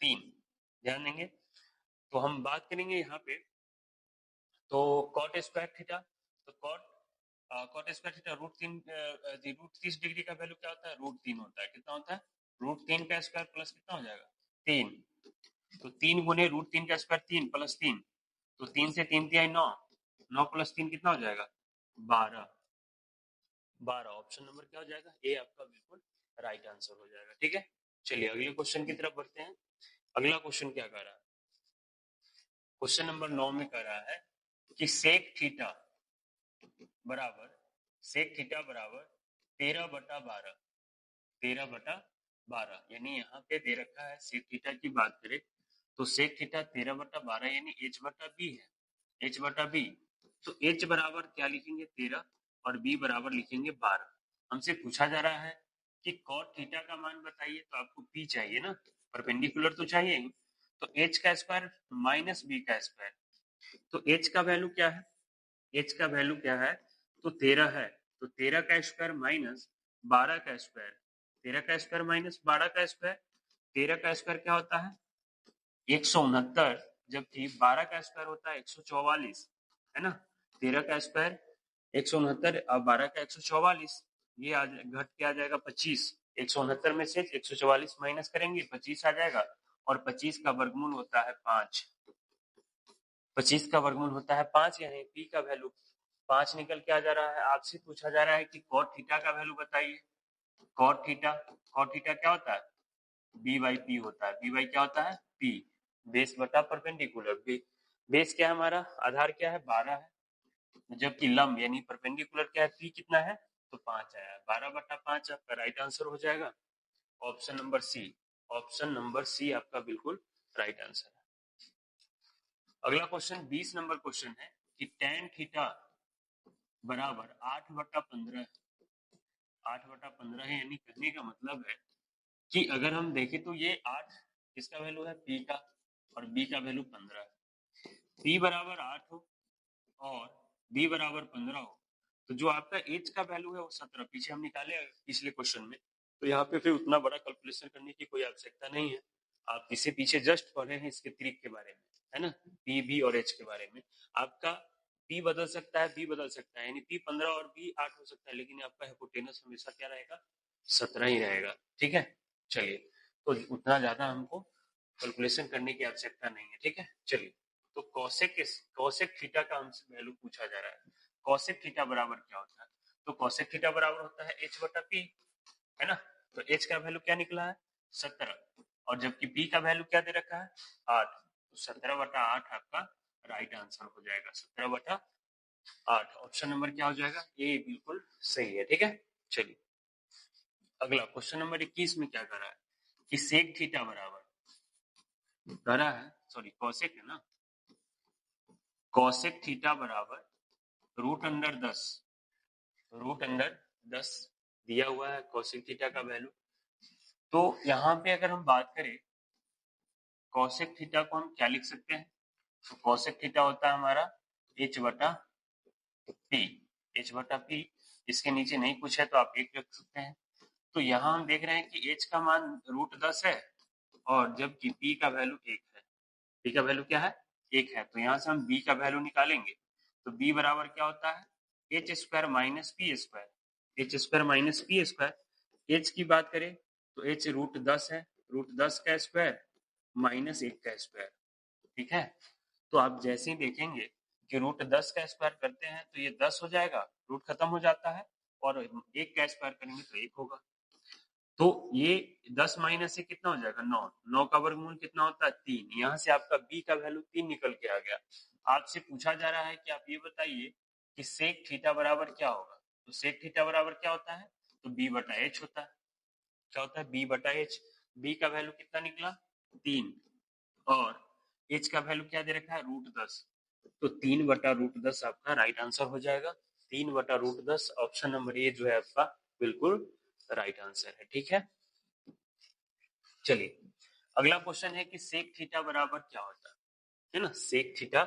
3 ध्यान देंगे। तो हम बात करेंगे यहाँ पे तो कॉट स्क्वायर थीटा, तो cot square theta root 30 degree का वैल्यू क्या होता है √3 होता है। कितना होता है √3 का स्क्वायर प्लस कितना हो जाएगा 3। तो 3 गुने √3 का स्क्वायर 3 प्लस 3, तो 3 से 3 तिहाई 9, 9 प्लस 3 कितना हो जाएगा 12, 12। ऑप्शन नंबर क्या हो जाएगा ए आपका बिल्कुल राइट आंसर हो जाएगा। ठीक है, चलिए अगले क्वेश्चन की तरफ बढ़ते हैं। अगला क्वेश्चन क्या कर रहा है, क्वेश्चन नंबर 9 में कह रहा है कि सेक थीटा बराबर, सेक थीटा बराबर 13/12, 13/12 यानी यहाँ पे दे रखा है सेक थीटा की बात करें तो सेक थीटा 13/12 यानी h/b है, h/b। तो h बराबर क्या लिखेंगे 13 और b बराबर लिखेंगे 12। हमसे पूछा जा रहा है कि कॉट थीटा का मान बताइए, तो आपको p चाहिए ना, परपेंडिकुलर तो चाहिए ही। तो h का स्क्वायर माइनस b का स्क्वायर, तो h का वैल्यू क्या है, h का वैल्यू क्या है, तो 13 है, तो 13 का स्क्वायर माइनस 12 का स्क्वायर, 13 का स्क्वायर माइनस 12 का स्क्वायर, 13 का स्क्वायर क्या होता है 169, जबकि 12 का स्क्वायर होता है 144, है ना। 13 का स्क्वायर 169 और 12 का 144, ये घट के आ जाएगा 25, 169 में से 144 माइनस करेंगे 25 आ जाएगा, और 25 का वर्गमूल होता है 5, 25 का वर्गमूल होता है 5, यानी पी का वैल्यू 5 निकल के आ जा रहा है। आपसे पूछा जा रहा है कि कॉट थीटा का वैल्यू बताइए। कॉट थीटा, कॉट थीटा क्या होता है, बी बाई पी होता है, बी बाई क्या होता है पी, बेस बटा परपेंडिकुलर, बेस क्या है हमारा, आधार क्या है 12 है, जबकि लंब यानी परपेंडिकुलर क्या है पी कितना है, तो 5 आया, 12 बटा 5 आपका राइट आंसर हो जाएगा, option number C, option number C आपका बिल्कुल राइट आंसर है। अगला क्वेश्चन 20 नंबर क्वेश्चन है कि tan थीटा बराबर 8/15, 8/15 है, यानी कहने का मतलब है कि अगर हम देखें तो ये 8 किसका वैल्यू है पी का, और बी का वैल्यू 15 है, पी बराबर 8 हो और बी बराबर 15 हो, तो जो आपका एच का वैल्यू है वो 17, पीछे हम निकाले पिछले क्वेश्चन में, तो यहाँ पे फिर उतना बड़ा कैलकुलेशन करने की कोई आवश्यकता नहीं है, आप इसे पीछे जस्ट पढ़े हैं इसके ट्रिक के बारे में, है ना, पी बी और एच के बारे में। आपका पी बदल सकता है, बी बदल सकता है, यानी पी 15 और बी 8 हो सकता है, लेकिन आपका हाइपोटेनस हमेशा क्या रहेगा 17 ही रहेगा, ठीक है। चलिए, तो उतना ज्यादा हमको कैलकुलेशन करने की आवश्यकता नहीं है, ठीक है। चलिए, तो कॉसेक थीटा का हमसे वैल्यू पूछा जा रहा है, कॉसेक थीटा बराबर क्या होता है, तो कॉसेक थीटा बराबर होता है एच बटा पी, है ना। तो एच का वैल्यू क्या निकला है 17, और जबकि पी का वैल्यू क्या दे रखा है 8, तो 17/8 आपका राइट आंसर हो जाएगा, 17/8, ऑप्शन नंबर क्या हो जाएगा ए, बिल्कुल सही है, ठीक है। चलिए, अगला क्वेश्चन नंबर 21 में क्या कर रहा है कि सेक थीटा बराबर कर रहा है, सॉरी कॉसेक है ना, कॉसेक थीटा बराबर √10, √10 दिया हुआ है कॉसेक थीटा का वैल्यू। तो यहाँ पे अगर हम बात करें कॉसेक थीटा को हम क्या लिख सकते हैं, तो कॉसेक थीटा होता है हमारा h बटा पी, h बटा पी, इसके नीचे नहीं कुछ है तो आप एक रख सकते हैं। तो यहाँ हम देख रहे हैं कि h का मान √10 है, और जबकि p का वैल्यू 1 है, p का वैल्यू क्या है 1 है, तो यहाँ से हम b का वैल्यू निकालेंगे, तो b बराबर क्या होता है h square minus P square, h square minus P square, h की बात करें तो h √10 है, √10 का स्क्वायर माइनस 1 का स्क्वायर, ठीक है। तो आप जैसे ही देखेंगे कि √10 का स्क्वायर करते हैं तो ये 10 हो जाएगा, रूट खत्म हो जाता है, और 1 का स्क्वायर करेंगे तो 1 होगा, तो ये 10 माइनस से कितना हो जाएगा 9, 9 का वर्गमूल कितना होता है 3, यहाँ से आपका b का वैल्यू 3 निकल के आ गया। आपसे पूछा जा रहा है कि आप ये बताइए कि सेक थीटा बराबर क्या होगा, तो सेक थीटा बराबर क्या होता है, तो b बटा h होता है, क्या होता है b बटा h, b का वैल्यू कितना निकला 3, और h का वैल्यू क्या दे रखा है √10, तो 3/√10 आपका राइट आंसर हो जाएगा, 3/√10, ऑप्शन नंबर ए जो है आपका बिल्कुल राइट आंसर है, ठीक है। चलिए, अगला क्वेश्चन है कि सेक थीटा बराबर क्या होता है ना, सेक थीटा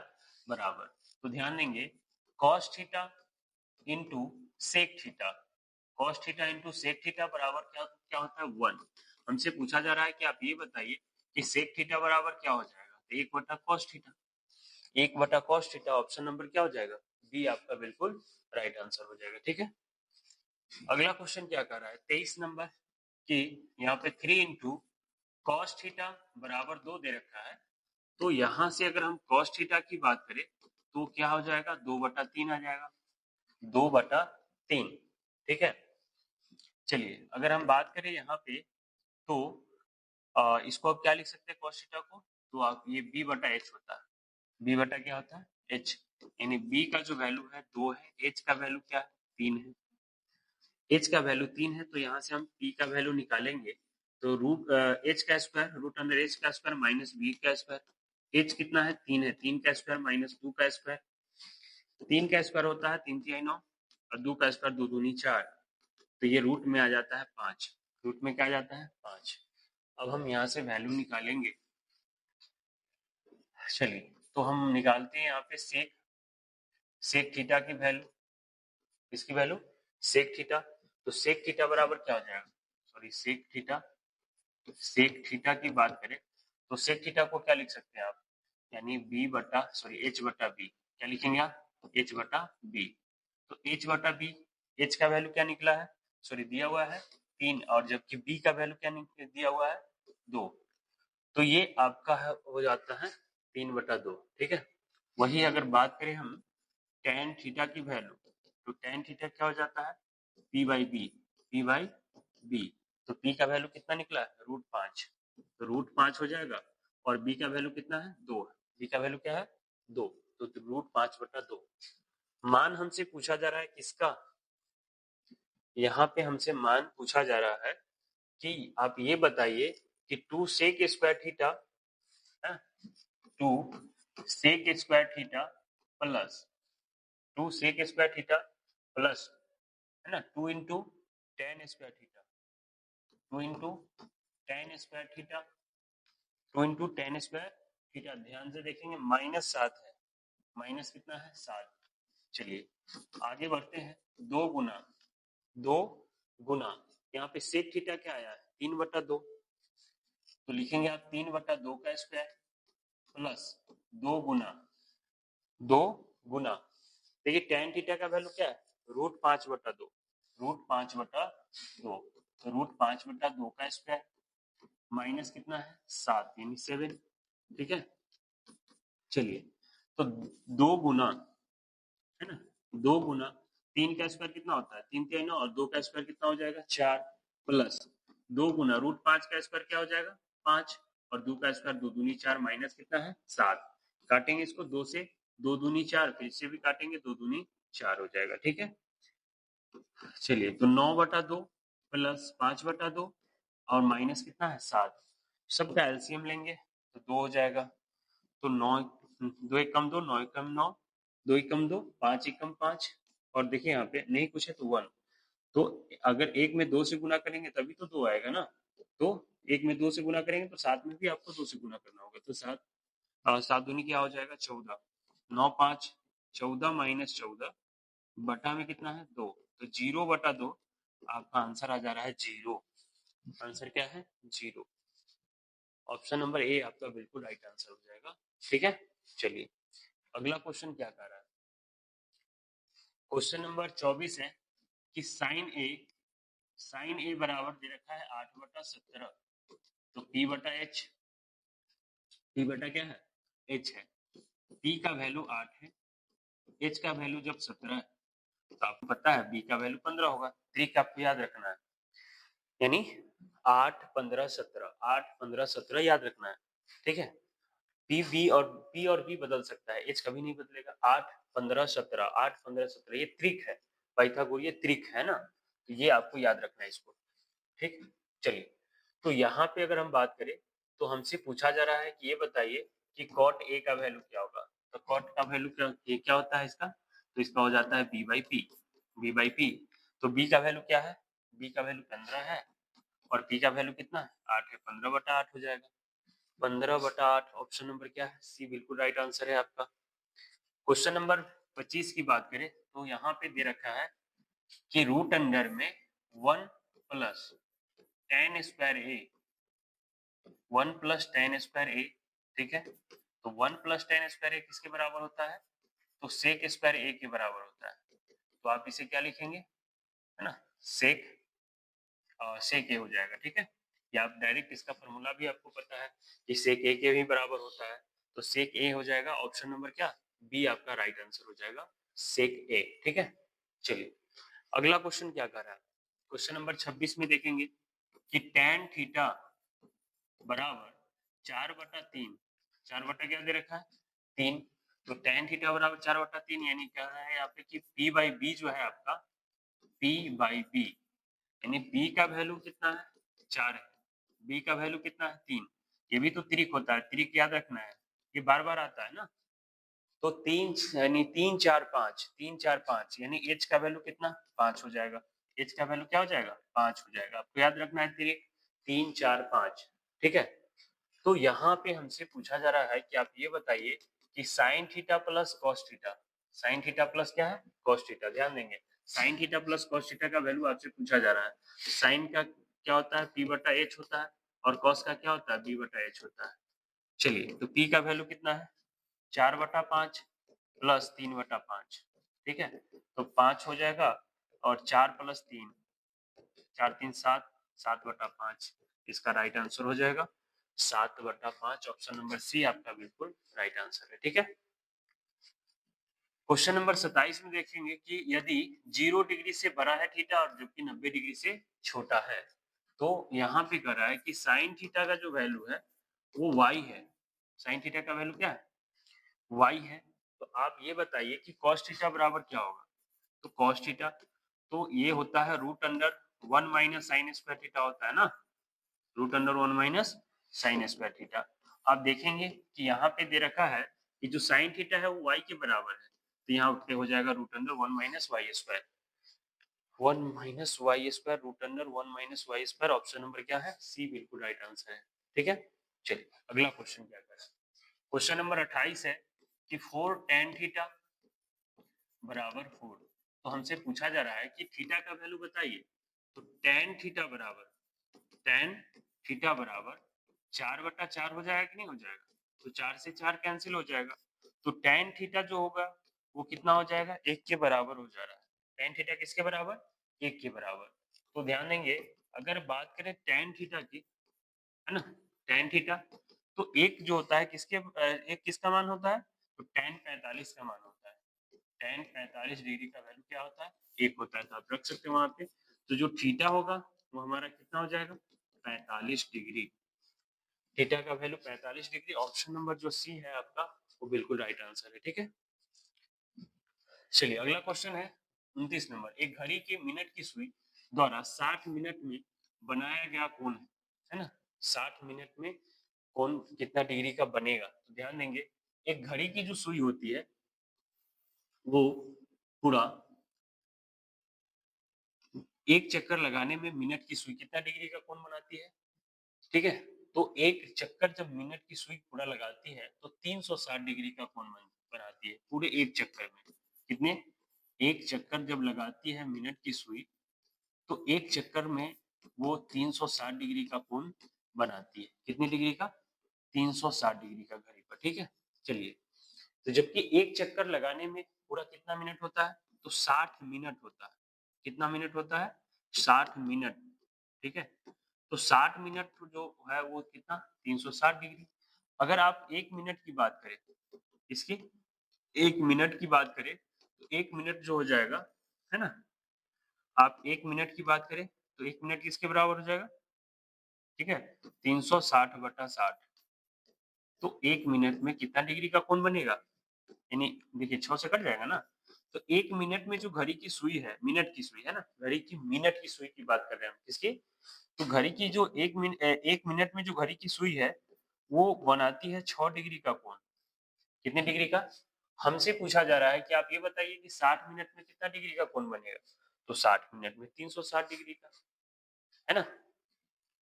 बराबर, तो ध्यान देंगे cos theta into sec theta, cos theta into sec theta बराबर क्या क्या होता है 1। हमसे पूछा जा रहा है कि आप ये बताइए कि सेक थीटा बराबर क्या हो जाएगा, तो 1/cos theta, 1/cos theta, option number क्या हो जाएगा बी आपका बिल्कुल राइट आंसर हो जाएगा, ठीक है। अगला क्वेश्चन क्या कर रहा है 23 नंबर कि यहाँ पे 3 इंटू कॉस थीटा बराबर 2 दे रखा है, तो यहाँ से अगर हम कॉस थीटा की बात करें तो क्या हो जाएगा 2/3 आ जाएगा, 2/3, ठीक है। चलिए, अगर हम बात करें यहाँ पे तो इसको आप क्या लिख सकते हैं कॉस थीटा को, तो आप ये b बटा h होता है, b बटा क्या होता है h, यानी b का जो वैल्यू है 2 है, h का वैल्यू क्या है 3 है, h का वैल्यू 3 है, तो यहाँ से हम p का वैल्यू निकालेंगे, तो h का स्क्वायर √h का स्क्वायर माइनस b का स्क्वायर, h कितना है 3 है, 3 का स्क्वायर माइनस 2 का स्क्वायर, 3 का स्क्वायर होता है 3×3 = 9, और 2 का स्क्वायर 2×2 = 4, तो ये रूट में आ जाता है 5, रूट में क्या आ जाता है 5। अब हम यहाँ से वैल्यू निकालेंगे, चलिए तो हम निकालते हैं यहाँ पे सेक सेक थीटा की वैल्यू, इसकी वैल्यू सेक थीटा। तो सेक थीटा बराबर क्या हो जाएगा, सॉरी सेक थीटा की बात करें तो सेक थीटा को क्या लिख सकते हैं आप, यानी एच बटा बी, क्या लिखेंगे आप, एच बटा बी। तो एच बटा बी, एच का वैल्यू क्या निकला है, सॉरी दिया हुआ है 3, और जबकि बी का वैल्यू क्या दिया हुआ है 2। तो ये आपका हो जाता है 3/2, ठीक है। वही अगर बात करें हम टेन थीटा की वैल्यू, तो टेन थीटा क्या हो जाता है, पी बाई बी। तो पी का वैल्यू कितना निकला है, √5, तो √5 हो जाएगा। और बी का वैल्यू कितना है, 2, बी का वैल्यू क्या है 2, तो √5/2। मान हमसे पूछा जा रहा है किसका, यहाँ पे हमसे मान पूछा जा रहा है कि आप ये बताइए कि 2 sec square theta, 2 sec square theta plus 2 sec square theta plus, है ना, 2 into tan square theta, 2 into tan square theta, 2 into tan square theta. ध्यान से देखेंगे -7 है, माइनस कितना है 7। चलिए आगे बढ़ते हैं, 2 गुना यहाँ पे सेक थीटा क्या आया है 3/2, तो लिखेंगे आप 3/2 का स्क्वायर प्लस 2 गुना देखिए टेन थीटा का वैल्यू क्या है, √5/2, √5/2, तो √5/2 का स्क्वायर माइनस कितना है 7 यानी 7, ठीक है। चलिए तो 2 गुना, है ना, 2 गुना 3 का स्क्वायर कितना होता है 3 3 और 2 का स्क्वायर कितना हो जाएगा 4, प्लस 2 गुना √5 का स्क्वायर क्या हो जाएगा 5, और 2 का स्क्वायर 2 दूनी 4 माइनस कितना है 7। काटेंगे इसको 2 से, 2 दूनी 4, फिर इससे भी काटेंगे 2 दूनी 4 हो जाएगा, ठीक है। चलिए तो 9/2 प्लस 5/2 और माइनस कितना है 7, सबका एलसीएम लेंगे तो 2 हो जाएगा। तो 9, 2 एकम 2, 9 एकम 9, 2 एकम 2, 5 एकम 5, और देखिए यहाँ पे नहीं कुछ है तो 1। तो अगर एक में 2 से गुना करेंगे तभी तो 2 आएगा ना, तो एक में 2 से गुना करेंगे तो 7 में भी आपको 2 से गुना करना होगा, तो 7 दूनी क्या हो जाएगा 14, 9 5 14 माइनस 14 बटा में कितना है 2, तो 0/2 आपका आंसर आ जा रहा है 0। आंसर क्या है 0। ऑप्शन नंबर ए आपका बिल्कुल राइट आंसर हो जाएगा, ठीक है। चलिए अगला क्वेश्चन क्या कर रहा है, क्वेश्चन नंबर 24 है कि साइन ए बराबर दे रखा है 8/17, तो पी बटा क्या है एच है। पी का वैल्यू 8 है, एच का वैल्यू जब 17 है, तो आपको पता है बी का वैल्यू 15 होगा, ट्रिक आपको याद रखना है, यानी 8 15 17, 8 15 17 याद रखना है, ठीक है। पी और बी बदल सकता है, एच कभी नहीं बदलेगा। 8 15 17, 8 15 17 ये ट्रिक है, पाइथागोरस ये ट्रिक है ना, तो ये आपको याद रखना है इसको, ठीक। चलिए तो यहाँ पे अगर हम बात करें तो हमसे पूछा जा रहा है कि ये बताइए कि कॉट ए का वैल्यू क्या होगा, तो कॉट का वैल्यू क्या होता है इसका, तो इसका हो जाता है बी बाई पी। तो बी का वैल्यू क्या है, बी का वैल्यू 15 है, और पी का वैल्यू कितना है 8 है, 15/8 हो जाएगा। 15/8 ऑप्शन नंबर क्या है सी, बिल्कुल राइट आंसर है आपका। क्वेश्चन नंबर 25 की बात करें तो यहाँ पे दे रखा है कि रूट अंडर में 1 प्लस टेन स्क्वायर ए, 1 प्लस टेन स्क्वायर ए, ठीक है। तो 1 प्लस टेन स्क्वायर ए किसके बराबर होता है, तो सेक स्क्वायर ए के बराबर होता है। तो आप इसे क्या लिखेंगे, है ना, सेक सेक ए हो जाएगा, ठीक है। या आप डायरेक्ट इसका फॉर्मूला भी आपको पता है कि सेक ए के भी बराबर होता है, तो सेक ए हो जाएगा ऑप्शन नंबर क्या, बी आपका राइट आंसर हो जाएगा, सेक ए, ठीक है। चलिए अगला क्वेश्चन क्या कर रहा है, क्वेश्चन नंबर 26 में देखेंगे कि टेन थीटा बराबर 4/3, 4 क्या दे रखा है 3, तो टेन थीटा बराबर 4/3 यानी क्या है यहाँ पे कि पी बाई बी जो है आपका, पी बाई बी, यानी पी का वैल्यू कितना है 4 है, बी का वैल्यू कितना है 3। ये भी तो त्रिक होता है, त्रिक याद रखना है, ये बार बार आता है ना। तो 3 यानी 3 4 5, 3 4 5 यानी एच का वैल्यू कितना 5 हो जाएगा, एच का वैल्यू क्या हो जाएगा 5 हो जाएगा। आपको याद रखना है त्रिक 3 4 5, ठीक है। तो यहाँ पे हमसे पूछा जा रहा है कि आप ये बताइए कि sine theta plus cos theta, sine theta plus क्या है कॉस थीटा, ध्यान देंगे sine theta plus cos theta का वैल्यू आपसे पूछा जा रहा है। साइन का क्या होता है p बटा h होता है और कॉस का क्या होता है b बटा h होता है। चलिए तो p का वैल्यू कितना है 4/5 प्लस 3/5, ठीक है तो 5 हो जाएगा और 4 प्लस 3 4 3 7 7/5, इसका राइट आंसर हो जाएगा 7/5। ऑप्शन नंबर सी आपका बिल्कुल राइट आंसर है, ठीक है। क्वेश्चन नंबर 27 में देखेंगे कि यदि 0 डिग्री से बड़ा है थीटा और जबकि 90 डिग्री से छोटा है, तो यहाँ पे कह रहा है कि साइन थीटा का जो वैल्यू है वो y है। साइन थीटा का वैल्यू क्या है y है। तो आप ये बताइए कि cos थीटा बराबर क्या होगा। तो cos थीटा तो ये होता है root under 1 minus sine square theta होता है ना, root under 1 minus sine square theta. आप देखेंगे कि यहाँ पे दे रखा है कि जो साइन थीटा है वो y के बराबर है, तो यहाँ पे हो जाएगा root under 1 minus Y square, 1 minus Y square root under 1 minus Y square. Option number क्या है सी बिल्कुल राइट आंसर है, ठीक है। चलिए अगला क्वेश्चन क्या करें। क्वेश्चन नंबर 28 है कि 4 tan थीटा बराबर 4। तो हमसे पूछा जा रहा है कि थीटा का वैल्यू बताइए। तो tan थीटा बराबर tan थीटा बराबर 4/4 हो जाएगा कि नहीं हो जाएगा। तो 4 से 4 कैंसिल हो जाएगा, तो tan थीटा जो होगा वो कितना हो जाएगा 1 के बराबर हो जा रहा है। tan थीटा किसके बराबर 1 के बराबर। तो ध्यान देंगे अगर बात करें tan थीटा की, है ना, tan थीटा तो एक जो होता है किसके एक किसका मान होता है तो tan 45 का मान होता है। tan 45 डिग्री का वैल्यू क्या होता है 1 होता है, तो आप रख सकते हैं वहां पे। तो जो थीटा होगा वो हमारा कितना हो जाएगा 45 डिग्री। थीटा का वैल्यू 45 डिग्री। ऑप्शन नंबर जो सी है आपका वो बिल्कुल राइट आंसर है, ठीक है। चलिए अगला क्वेश्चन है 29 नंबर। एक घड़ी के मिनट की सुई द्वारा 60 मिनट में बनाया गया कोण है ना, 60 मिनट में कोण कितना डिग्री का बनेगा। तो ध्यान देंगे एक घड़ी की जो सुई होती है वो पूरा एक चक्कर लगाने में मिनट की सुई कितना डिग्री का कोण बनाती है, ठीक है। तो एक चक्कर जब मिनट की सुई पूरा लगाती है तो 360 डिग्री का कोण बनाती है पूरे एक चक्कर में। कितने एक चक्कर जब लगाती है मिनट की सुई तो एक चक्कर में वो 360 डिग्री का कोण बनाती है। कितनी डिग्री का 360 डिग्री का घड़ी पर, ठीक है। चलिए तो जबकि एक चक्कर लगाने में पूरा कितना मिनट होता है तो 60 मिनट होता है। कितना मिनट होता है 60 मिनट, ठीक है। तो 60 मिनट जो है वो कितना 360 डिग्री। अगर आप एक मिनट की बात करें, इसकी एक मिनट की बात करें तो एक मिनट जो हो जाएगा, है ना, आप एक मिनट की बात करें तो एक मिनट किसके बराबर हो जाएगा, ठीक है 360/60। तो एक मिनट में कितना डिग्री का कोण बनेगा, यानी देखिए 6 से कट जाएगा ना। तो एक मिनट में जो घड़ी की सुई है, मिनट की सुई है ना, घड़ी की मिनट की सुई की बात कर रहे हैं हम किसकी। तो घड़ी की जो एक मिनट में जो घड़ी की सुई है वो बनाती है 6 डिग्री का कोण। कितने डिग्री का हमसे पूछा जा रहा है कि आप ये बताइए कि 60 मिनट में कितना डिग्री का कोण बनेगा। तो 60 मिनट में 360 डिग्री का, है ना।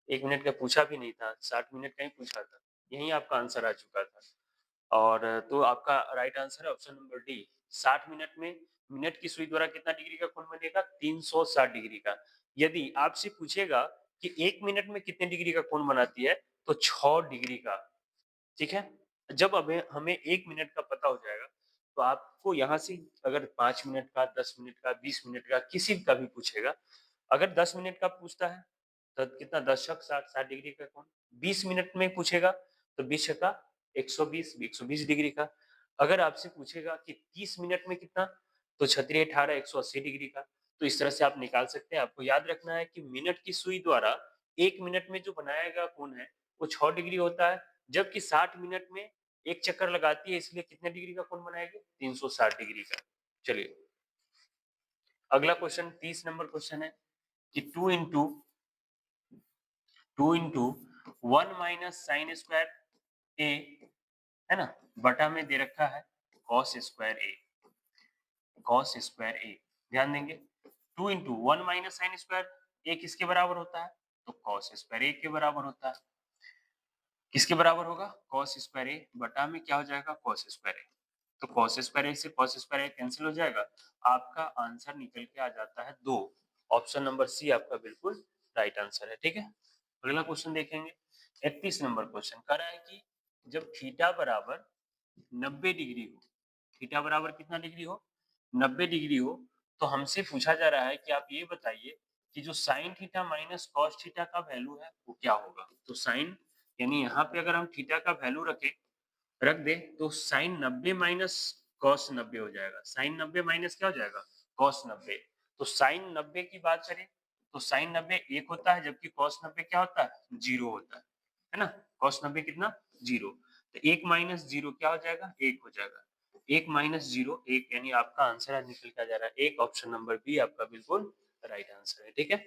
एक मिनट का पूछा भी नहीं था, 60 मिनट का ही पूछा था, यही आपका आंसर आ चुका था। और तो आपका राइट आंसर है ऑप्शन नंबर डी। 60 मिनट में मिनट की सुई द्वारा कितना डिग्री का कोण बनेगा 360 डिग्री का। यदि आपसे पूछेगा कि एक मिनट में कितने डिग्री का कोण बनाती है तो 6 डिग्री का, ठीक है। जब हमें हमें एक मिनट का पता हो जाएगा तो आपको यहाँ से अगर 5 मिनट का 10 मिनट का 20 मिनट का किसी का भी पूछेगा, अगर 10 मिनट का पूछता है तो कितना 10 60 डिग्री का कोण। 20 मिनट में पूछेगा तो 20 का 120 डिग्री का। अगर आपसे पूछेगा कि 30 मिनट में कितना तो 36 180 डिग्री का। तो इस तरह से आप निकाल सकते हैं। आपको याद रखना है कि मिनट की सुई द्वारा एक मिनट में जो बनाया गया कोण है वो 6 डिग्री होता है, जबकि 60 मिनट में एक चक्कर लगाती है, इसलिए कितने डिग्री का कोण बनाएगी 360 डिग्री का। चलिए अगला क्वेश्चन 30 नंबर क्वेश्चन है कि 2 इंटू 1 माइनस साइन स्क्वायर ए, है ना, बटा में दे रखा है कॉस स्क्वायर ए, कॉस स्क्वायर ए। ध्यान देंगे 2 इंटू 1 माइनस साइन स्क्वायर ए किसके बराबर होता है तो कॉस स्क्वायर ए के बराबर होता है। किसके बराबर होगा, कॉस स्क्वायर ए बटा में क्या हो जाएगा, कॉस स्क्वायर ए। तो कॉस स्क्वायर ए से कॉस स्क्वायर ए कैंसिल हो जाएगा, आपका आंसर निकल के आ जाता है 2। ऑप्शन नंबर सी आपका बिल्कुल राइट आंसर है। ठीक है, अगला क्वेश्चन देखेंगे। 31 नंबर क्वेश्चन कह रहा है कि जब थीटा बराबर 90 डिग्री हो, थीटा बराबर कितना डिग्री हो, 90 डिग्री हो, तो हमसे पूछा जा रहा है कि आप ये बताइए कि जो sine theta minus cos theta का वैल्यू है वो क्या होगा। तो साइन यानी यहाँ पे अगर हम थीटा का वैल्यू रख दे तो साइन 90 माइनस कॉस 90 हो जाएगा। साइन 90 माइनस क्या हो जाएगा, कॉस 90। तो साइन 90 की बात करें तो साइन 90 1 होता है, जबकि कॉस 90 क्या होता है, 0 होता है ना। कॉस 90 कितना, 0। तो 1 माइनस 0 क्या हो जाएगा, 1 हो जाएगा। 1 माइनस 0 1, यानी आपका आंसर आज निकल के आ जा रहा है 1। ऑप्शन नंबर बी आपका बिल्कुल राइट आंसर है। ठीक है,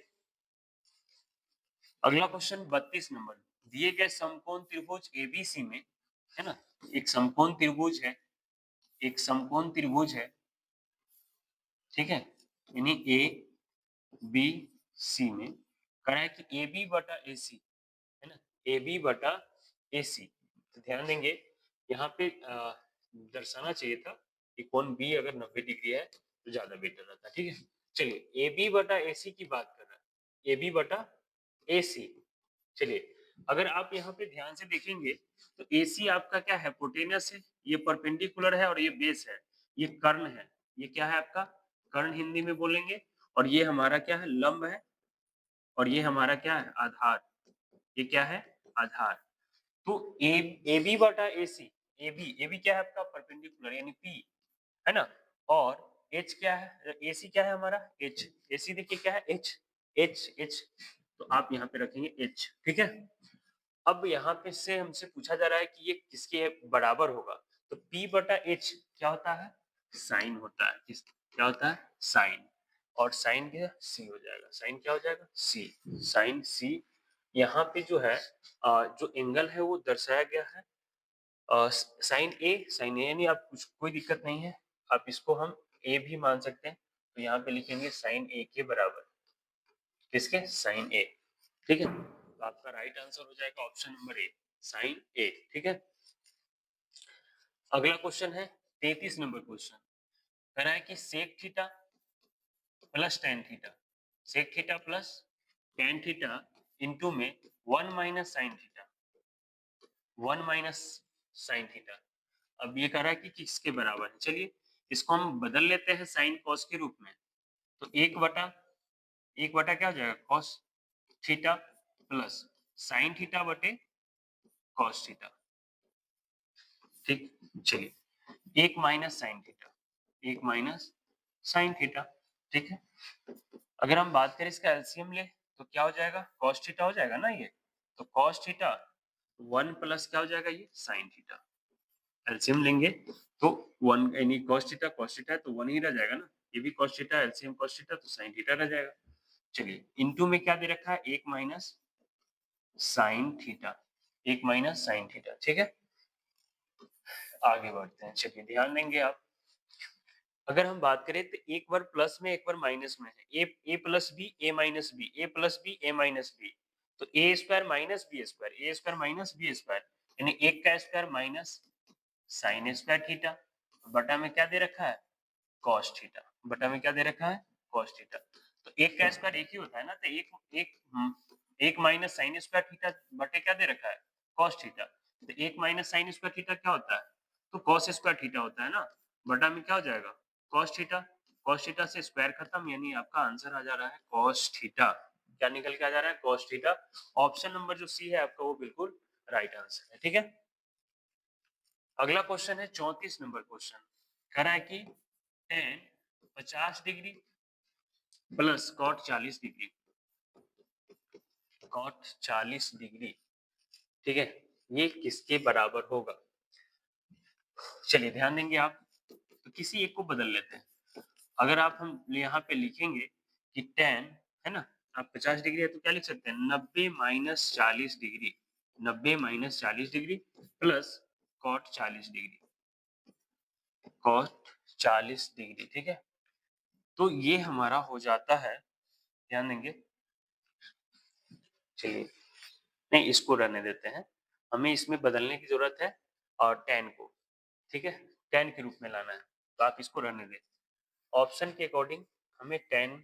अगला क्वेश्चन 32 नंबर। दिए गए समकोण त्रिभुज एबीसी में, है ना, एक समकोण त्रिभुज है, एक समकोण त्रिभुज है, ठीक है, यानी ए बी सी में कह रहा है कि ए बी बटा ए सी, है ना, ए बी बटा ए सी। तो ध्यान देंगे यहाँ पे दर्शाना चाहिए था कि कोण बी अगर 90 डिग्री है तो ज्यादा बेटर रहता। ठीक है, चलिए ए बी बटा ए सी की बात कर रहा है, ए बी बटा ए सी। चलिए अगर आप यहाँ पे ध्यान से देखेंगे तो ए सी आपका क्या है, हिपोटेनस है, ये परपेंडिकुलर है, और ये बेस है, ये कर्ण है, ये क्या है आपका कर्ण हिंदी में बोलेंगे, और ये हमारा क्या है, लंब है, और ये हमारा क्या है, आधार। ये क्या है, आधार। तो ए बी बटा ए बी क्या है आपका परपेंडिकुलर यानी पी, है ना, और एच क्या है, ए सी क्या है हमारा एच, ए सी देखिए क्या है एच, एच, तो आप यहाँ पे रखेंगे एच। ठीक है, अब यहाँ पे से हमसे पूछा जा रहा है कि ये किसके बराबर होगा। तो P बटा H क्या होता है, साइन होता है। किस क्या होता है, साइन। और साइन क्या, C हो जाएगा। साइन क्या हो जाएगा, C। Sign C। यहाँ पे जो है जो एंगल है वो दर्शाया गया है साइन ए यानी आप कुछ कोई दिक्कत नहीं है, आप इसको हम ए भी मान सकते हैं। तो यहाँ पे लिखेंगे साइन ए के बराबर, किसके, साइन ए। ठीक है, तो आपका राइट आंसर हो जाएगा ऑप्शन नंबर ए, साइन ए। ठीक है, अगला क्वेश्चन है 33 नंबर क्वेश्चन। कह रहा है कि sec theta plus tan theta, sec theta plus tan theta into में 1 minus sine theta, 1 minus sine theta. अब ये कह रहा है कि किसके बराबर है। चलिए इसको हम बदल लेते हैं साइन कॉस के रूप में। तो एक बटा क्या हो जाएगा, cos theta plus sine theta बटे कॉस थीटा। ठीक, चलिए 1 minus sine theta, 1 minus sine theta. ठीक है, अगर हम बात करें इसका एलसीएम ले तो क्या हो जाएगा, कॉस थीटा हो जाएगा ना ये। तो कॉस थीटा 1 प्लस क्या हो जाएगा, ये साइन थीटा। एलसीएम लेंगे तो 1 यानी कॉस थीटा है तो 1 ही रह जाएगा ना। ये भी cos theta, LCM cos theta, तो साइन थीटा रह जाएगा। चलिए इनटू में क्या दे रखा है, 1 minus sine theta, 1 minus sine theta. ठीक है, आगे बढ़ते हैं। चलिए ध्यान देंगे आप, अगर हम बात करें तो एक बार प्लस में एक बार माइनस में है। ए प्लस बी ए माइनस बी, ए प्लस बी ए माइनस बी। तो ए स्क्वायर माइनस बी स्क्वायर, ए स्क्वायर माइनस बी स्क्वायर, यानी एक का square minus sine square theta बटा में क्या दे रखा है, कॉस थीटा। बटा में क्या दे रखा है, कॉस थीटा। तो एक का स्क्वायर एक ही होता है ना, तो एक माइनस साइन स्क्वायर थीटा बटे क्या दे रखा है, कॉस थीटा। तो एक माइनस साइन स्क्वायर थीटा क्या होता है, तो कॉस स्क्वायर थीटा होता है ना। बटा में क्या हो जाएगा, कॉस थीटा। कॉस थीटा से स्क्वायर खत्म, यानी आपका आंसर आ जा रहा है कॉस थीटा। क्या निकल के आ जा रहा है, कॉस थीटा। ऑप्शन नंबर जो सी है आपका वो बिल्कुल राइट आंसर है। ठीक है, अगला क्वेश्चन है 34 नंबर क्वेश्चन। कह रहा है कि tan 50 degree plus cot 40 degree, cot 40 degree, ठीक है, ये किसके बराबर होगा। चलिए ध्यान देंगे आप, तो किसी एक को बदल लेते हैं। अगर आप हम यहाँ पे लिखेंगे कि टेन, है ना, आप 50 डिग्री है तो क्या लिख सकते हैं, 90 minus 40 degree, 90 minus 40 degree plus cot 40 degree, cot 40 degree. ठीक है, तो ये हमारा हो जाता है, ध्यान देंगे, चलिए नहीं इसको रहने देते हैं। हमें इसमें बदलने की जरूरत है और tan को, ठीक है, tan के रूप में लाना है, तो आप इसको रहने दें। ऑप्शन के अकॉर्डिंग हमें tan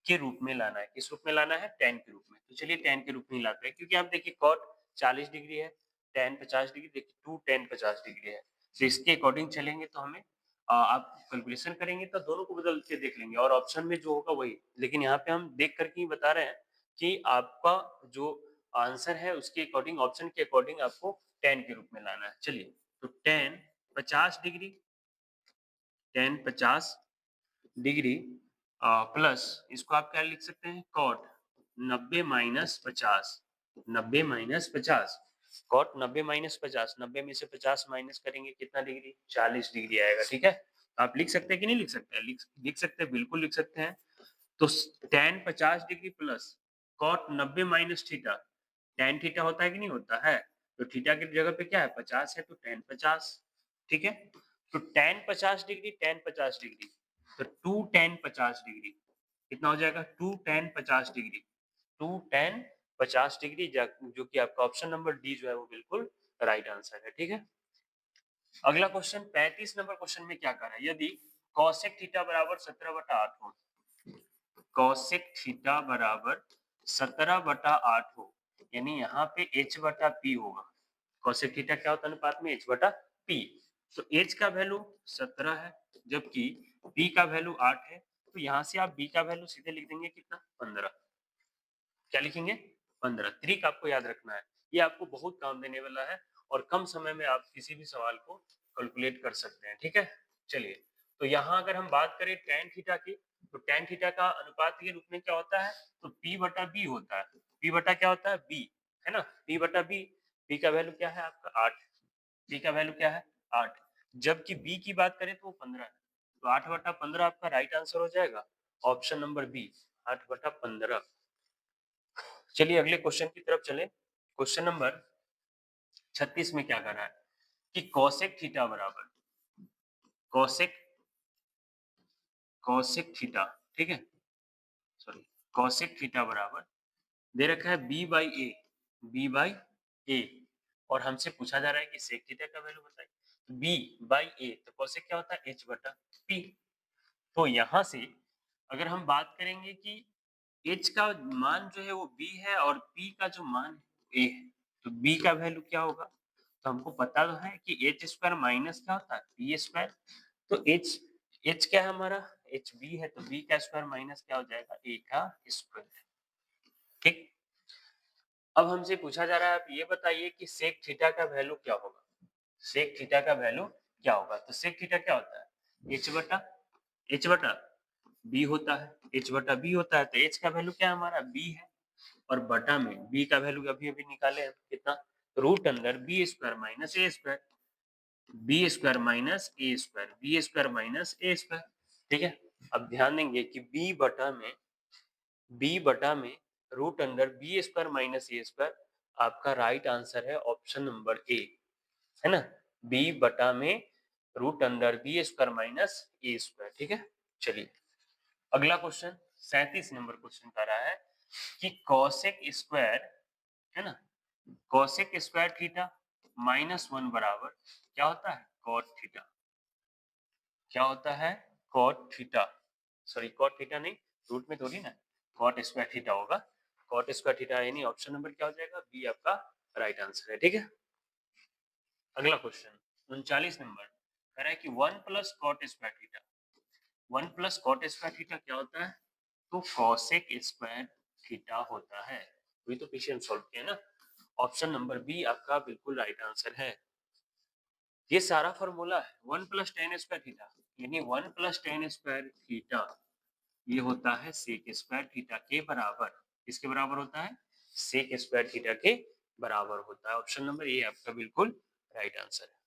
के रूप में लाना है, किस रूप में लाना है, tan के रूप में। तो चलिए tan के रूप में ही लाते हैं, क्योंकि आप देखिए cot 40 डिग्री है, tan 50 डिग्री, देखिए 2 tan 50 डिग्री है, तो इसके अकॉर्डिंग चलेंगे तो हमें आप कैलकुलेशन करेंगे तो दोनों को बदल के देख लेंगे और ऑप्शन में जो होगा वही। लेकिन यहाँ पे हम देख करके ही बता रहे हैं कि आपका जो आंसर है उसके अकॉर्डिंग, ऑप्शन के अकॉर्डिंग आपको tan के रूप में लाना है। चलिए, तो tan 50 degree, tan 50 degree plus इसको आप क्या लिख सकते हैं, cot 90 minus 50, 90 minus 50, cot 90 minus 50, 90 में से 50 माइनस करेंगे कितना डिग्री, 40 डिग्री आएगा, ठीक है। आप लिख सकते हैं कि नहीं लिख सकते हैं, लिख सकते हैं, बिल्कुल लिख सकते हैं। तो tan 50 degree plus cot 90 minus theta, tan theta होता है कि नहीं होता है, तो थीटा की जगह पे क्या है 50 है, तो tan 50, ठीक है। तो tan 50 डिग्री, tan 50 डिग्री, तो 2 tan 50 डिग्री कितना हो जाएगा, 2 tan 50 डिग्री, 2 tan 50 डिग्री, जो कि आपका ऑप्शन नंबर डी जो है वो बिल्कुल राइट आंसर है, ठीक है। अगला क्वेश्चन 35 नंबर क्वेश्चन में क्या कर रहा है, यदि cosec थीटा बराबर 17/8 हो, cosec थीटा बराबर 17/8 हो, यानी यहाँ पे h/p होगा। cosec थीटा क्या होता है अनुपात में h/p, तो h का वैल्यू 17 है जबकि p का वैल्यू 8 है, तो यहाँ से आप b का वैल्यू सीधे लिख देंगे कितना, 15। क्या लिखेंगे, 15। ट्रिक आपको याद रखना है, ये आपको बहुत काम देने वाला है और कम समय में आप किसी भी सवाल को कैलकुलेट कर सकते हैं, ठीक है। चलिए, तो यहाँ अगर हम बात करें tan थीटा की, तो tan थीटा का अनुपात के रूप में क्या होता है, तो p/b होता है। p/ क्या होता है, b, है ना, p/b, p का वैल्यू क्या है आपका 8, p का वैल्यू क्या है 8, जबकि b की बात करें तो 15 है, तो 8/15 आपका राइट आंसर हो जाएगा, ऑप्शन नंबर बी, 8/15। चलिए अगले क्वेश्चन की तरफ चले। क्वेश्चन नंबर 36 में क्या कर रहा है कि कॉसेक थीटा बराबर, कॉसेक कॉसेक थीटा, ठीक है, सॉरी, कॉसेक थीटा बराबर दे रखा है B by A, B by A, और हमसे पूछा जा रहा है कि सेक थीटा का वैल्यू बताइए। बी बाई ए, तो कॉसेक क्या होता है h/p। तो यहाँ से अगर हम बात करेंगे कि h का मान जो है वो b है और p का जो मान है a है, तो b का वैल्यू क्या होगा, तो हमको पता तो है कि h स्क्वायर माइनस क्या होता है p स्क्वायर, तो h क्या है हमारा, h b है, तो b का स्क्वायर माइनस क्या हो जाएगा, a का स्क्वायर, ठीक। अब हमसे पूछा जा रहा है, आप ये बताइए कि सेक थीटा का वैल्यू क्या होगा, सेक थीटा का वैल्यू क्या होगा, तो सेक थीटा क्या होता है, h/b होता है, h/b होता है, तो h का वैल्यू क्या है हमारा b है, और बटा में b का वैल्यू अभी अभी निकाले हम कितना, रूट अंदर B square minus A square, B square minus A square, B square minus A square, ठीक है। अब ध्यान देंगे कि b/में root under B square minus A square आपका राइट आंसर है, ऑप्शन नंबर ए, है ना, b/में root under B square minus A square, ठीक है। चलिए अगला क्वेश्चन 37 नंबर क्वेश्चन कर रहा है कि कॉसेक स्क्वायर, है ना, कॉसेक स्क्वायर थीटा -1 बराबर क्या होता है, कॉट थीटा, क्या होता है, cot theta, sorry cot theta नहीं, रूट में थोड़ी ना, कॉट स्क्वायर थीटा होगा, कॉट स्क्वायर थीटा, यानी ऑप्शन नंबर क्या हो जाएगा, बी आपका राइट आंसर है, ठीक है। अगला क्वेश्चन 39 नंबर कह रहा है कि 1 plus cot square theta, 1 plus cot square theta क्या होता है, तो कॉसेक स्क्वायर थीटा होता है, वही तो पीछे हम सॉल्व किया ना, ऑप्शन नंबर बी आपका बिल्कुल राइट आंसर है। ये सारा फॉर्मूला है 1 प्लस टेन स्क्वायर थीटा, यानी 1 प्लस टेन स्क्वायर थीटा ये होता है सेक स्क्वायर थीटा के बराबर, किसके बराबर होता है, सेक स्क्वायर थीटा के बराबर होता है, ऑप्शन नंबर ए आपका बिल्कुल राइट आंसर है।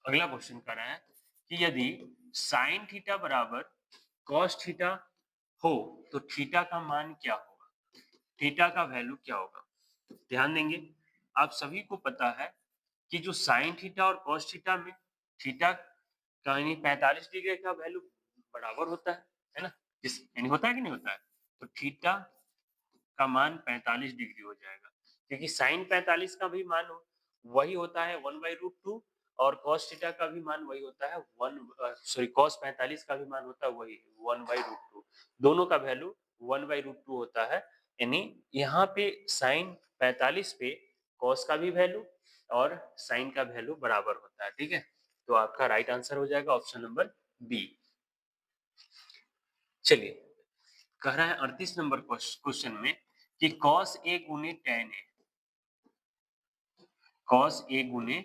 अगला क्वेश्चन कर रहा है कि यदि साइन थीटा बराबर कॉस थीटा हो तो थीटा का मान क्या होगा, थीटा का वैल्यू क्या होगा। ध्यान देंगे, आप सभी को पता है कि जो साइन थीटा और कॉस थीटा में थीटा का यानी 45 डिग्री का वैल्यू बराबर होता है ना, इस यानी होता है कि नहीं होता है, तो थीटा का मान 45 डिग्री हो जाएगा, क्योंकि साइन 45 का भी मान हो वही होता है 1/√2 और cos थीटा का भी मान वही होता है cos 45 का भी मान होता है वही 1/√2। दोनों का वैल्यू 1/√2 होता है। यानी यहाँ पे sin 45 पे cos का भी वैल्यू और sin का वैल्यू बराबर होता है। ठीक है, तो आपका राइट आंसर हो जाएगा ऑप्शन नंबर बी। चलिए, कह रहा है 38 नंबर क्वेश्चन में कि cos a गुने tan a, cos a गुने